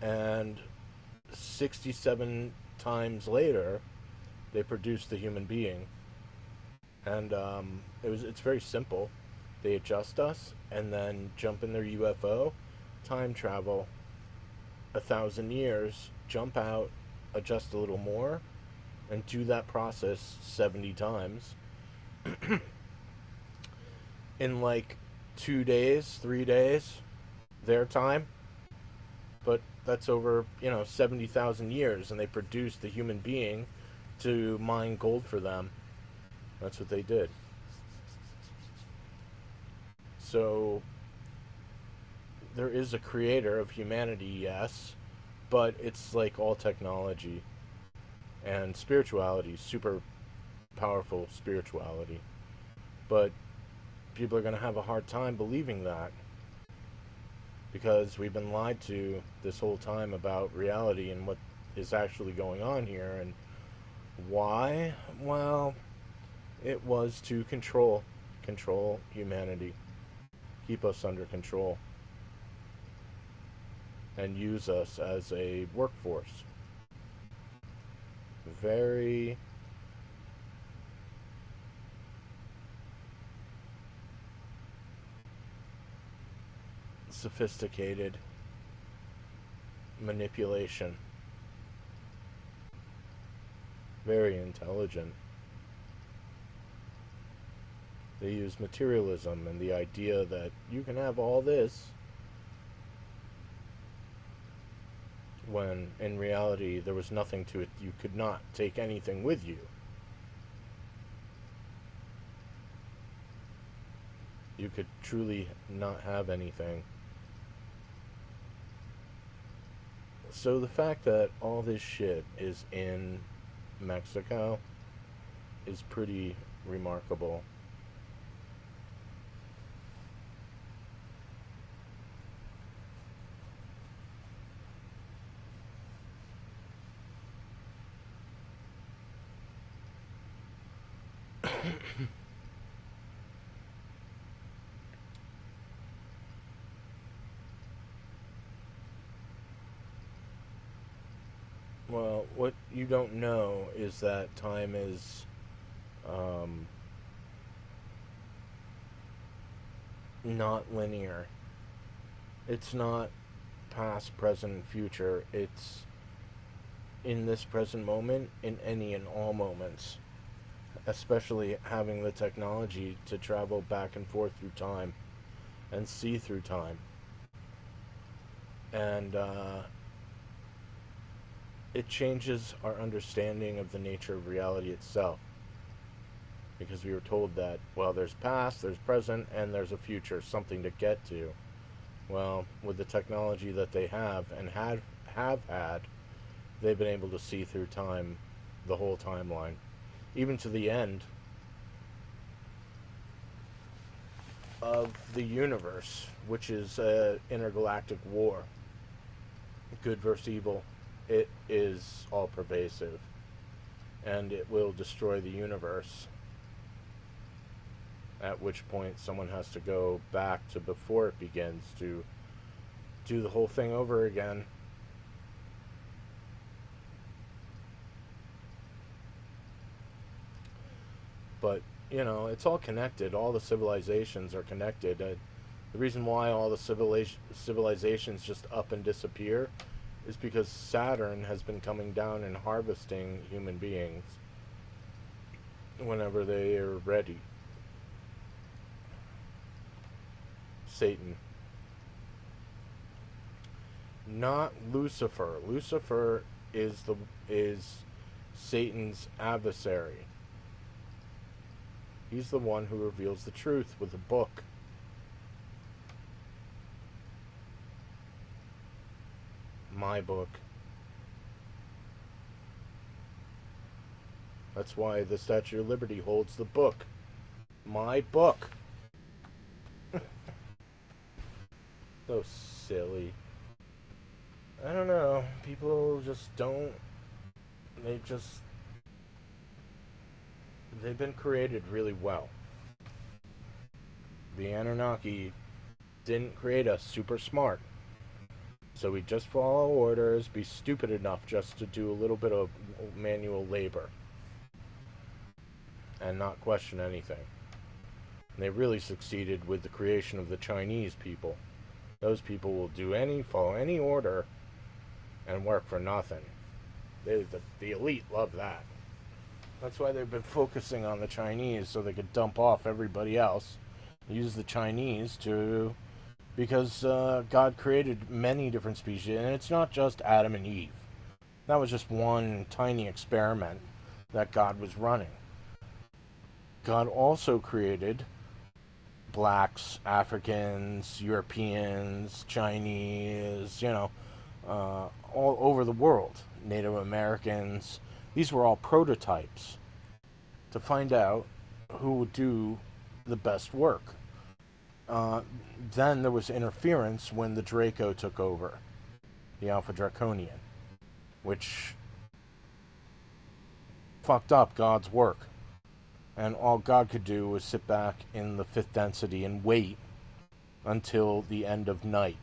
and 67 times later they produced the human being. And it's very simple. They adjust us and then jump in their UFO, time travel 1,000 years, jump out, adjust a little more, and do that process 70 times. in like 2 days, 3 days, their time. But that's over, 70,000 years, and they produced the human being to mine gold for them. That's what they did. So there is a creator of humanity, yes, but it's like all technology and spirituality, super powerful spirituality. But people are going to have a hard time believing that, because we've been lied to this whole time about reality and what is actually going on here. And why? Well, it was to control humanity, keep us under control, and use us as a workforce. Very sophisticated manipulation. Very intelligent. They use materialism and the idea that you can have all this, when in reality there was nothing to it. You could not take anything with you. You could truly not have anything. So the fact that all this shit is in Mexico is pretty remarkable. Well, what you don't know is that time is not linear. It's not past, present, future. It's in this present moment, in any and all moments. Especially having the technology to travel back and forth through time and see through time. And it changes our understanding of the nature of reality itself. Because we were told that, well, there's past, there's present, and there's a future, something to get to. Well, with the technology that they have and have had, they've been able to see through time, the whole timeline, even to the end of the universe, which is an intergalactic war. Good versus evil. It is all pervasive, and it will destroy the universe. At which point someone has to go back to before it begins to do the whole thing over again. But, it's all connected. All the civilizations are connected. The reason why all the civilizations just up and disappear is because Saturn has been coming down and harvesting human beings whenever they are ready. Satan. Not Lucifer. Lucifer is Satan's adversary. He's the one who reveals the truth with a book. My book. That's why the Statue of Liberty holds the book. My book. So silly. I don't know. People just don't. They've been created really well. The Anunnaki didn't create us super smart. So we just follow orders, be stupid enough just to do a little bit of manual labor. And not question anything. And they really succeeded with the creation of the Chinese people. Those people will follow any order and work for nothing. The elite love that. That's why they've been focusing on the Chinese, so they could dump off everybody else Use the Chinese to, because God created many different species, and it's not just Adam and Eve. That was just one tiny experiment that God was running. God also created blacks, Africans, Europeans, Chinese, all over the world. Native Americans. These were all prototypes to find out who would do the best work. Then there was interference when the Draco took over, the Alpha Draconian, which fucked up God's work. And all God could do was sit back in the fifth density and wait until the end of night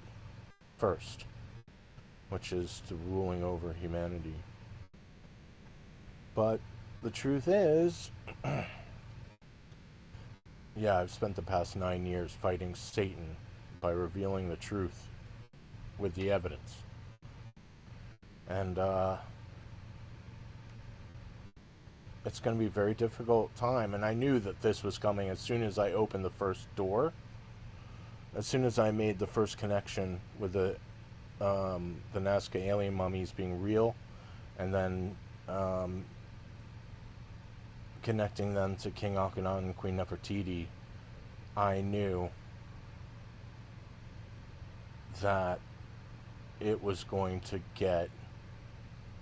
first, which is the ruling over humanity. But the truth is, yeah, I've spent the past 9 years fighting Satan by revealing the truth with the evidence. And, it's going to be a very difficult time, and I knew that this was coming as soon as I opened the first door. As soon as I made the first connection with the Nazca alien mummies being real, and then connecting them to King Akhenaten and Queen Nefertiti, I knew that it was going to get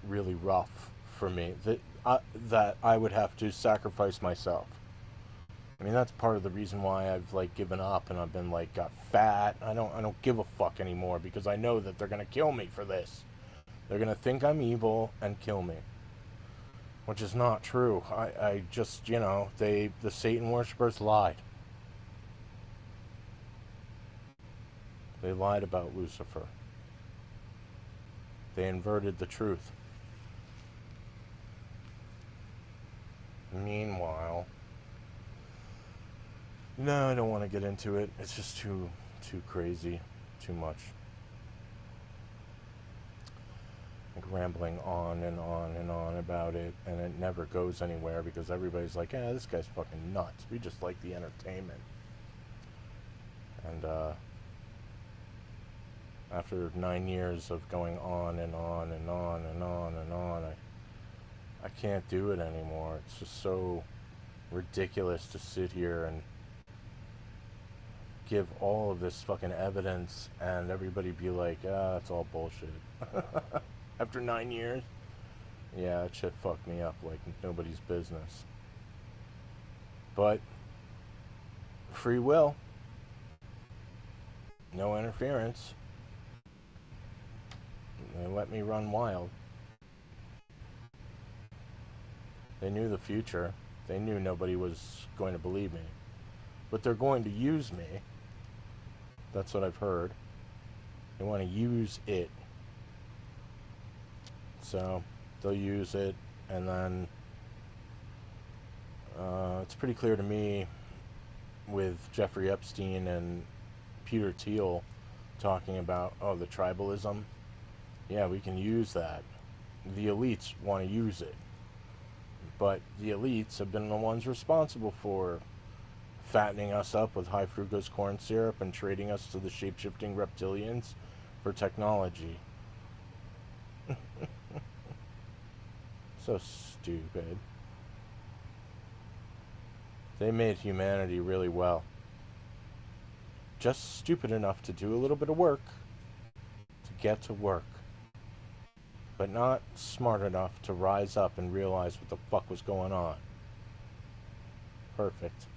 really rough for me. That I would have to sacrifice myself. I mean, that's part of the reason why I've given up and I've been got fat. I don't give a fuck anymore, because I know that they're gonna kill me for this. They're gonna think I'm evil and kill me, which is not true. I just, the Satan worshippers lied. They lied about Lucifer. They inverted the truth. Meanwhile, no, I don't want to get into it. It's just too crazy, too much. Rambling on and on and on about it, and it never goes anywhere because everybody's like, "Yeah, this guy's fucking nuts. We just like the entertainment." And after 9 years of going on and on and on and on and on, I can't do it anymore. It's just so ridiculous to sit here and give all of this fucking evidence and everybody be like, it's all bullshit. After 9 years? Yeah, that shit fucked me up like nobody's business. But free will. No interference. They let me run wild. They knew the future. They knew nobody was going to believe me. But they're going to use me. That's what I've heard. They want to use it. So they'll use it, and then it's pretty clear to me with Jeffrey Epstein and Peter Thiel talking about, the tribalism. Yeah, we can use that. The elites want to use it. But the elites have been the ones responsible for fattening us up with high fructose corn syrup and trading us to the shape-shifting reptilians for technology. So stupid. They made humanity really well. Just stupid enough to do a little bit of work to get to work. But not smart enough to rise up and realize what the fuck was going on. Perfect.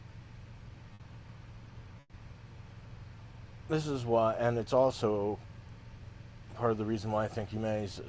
This is why, and it's also part of the reason why I think humanity is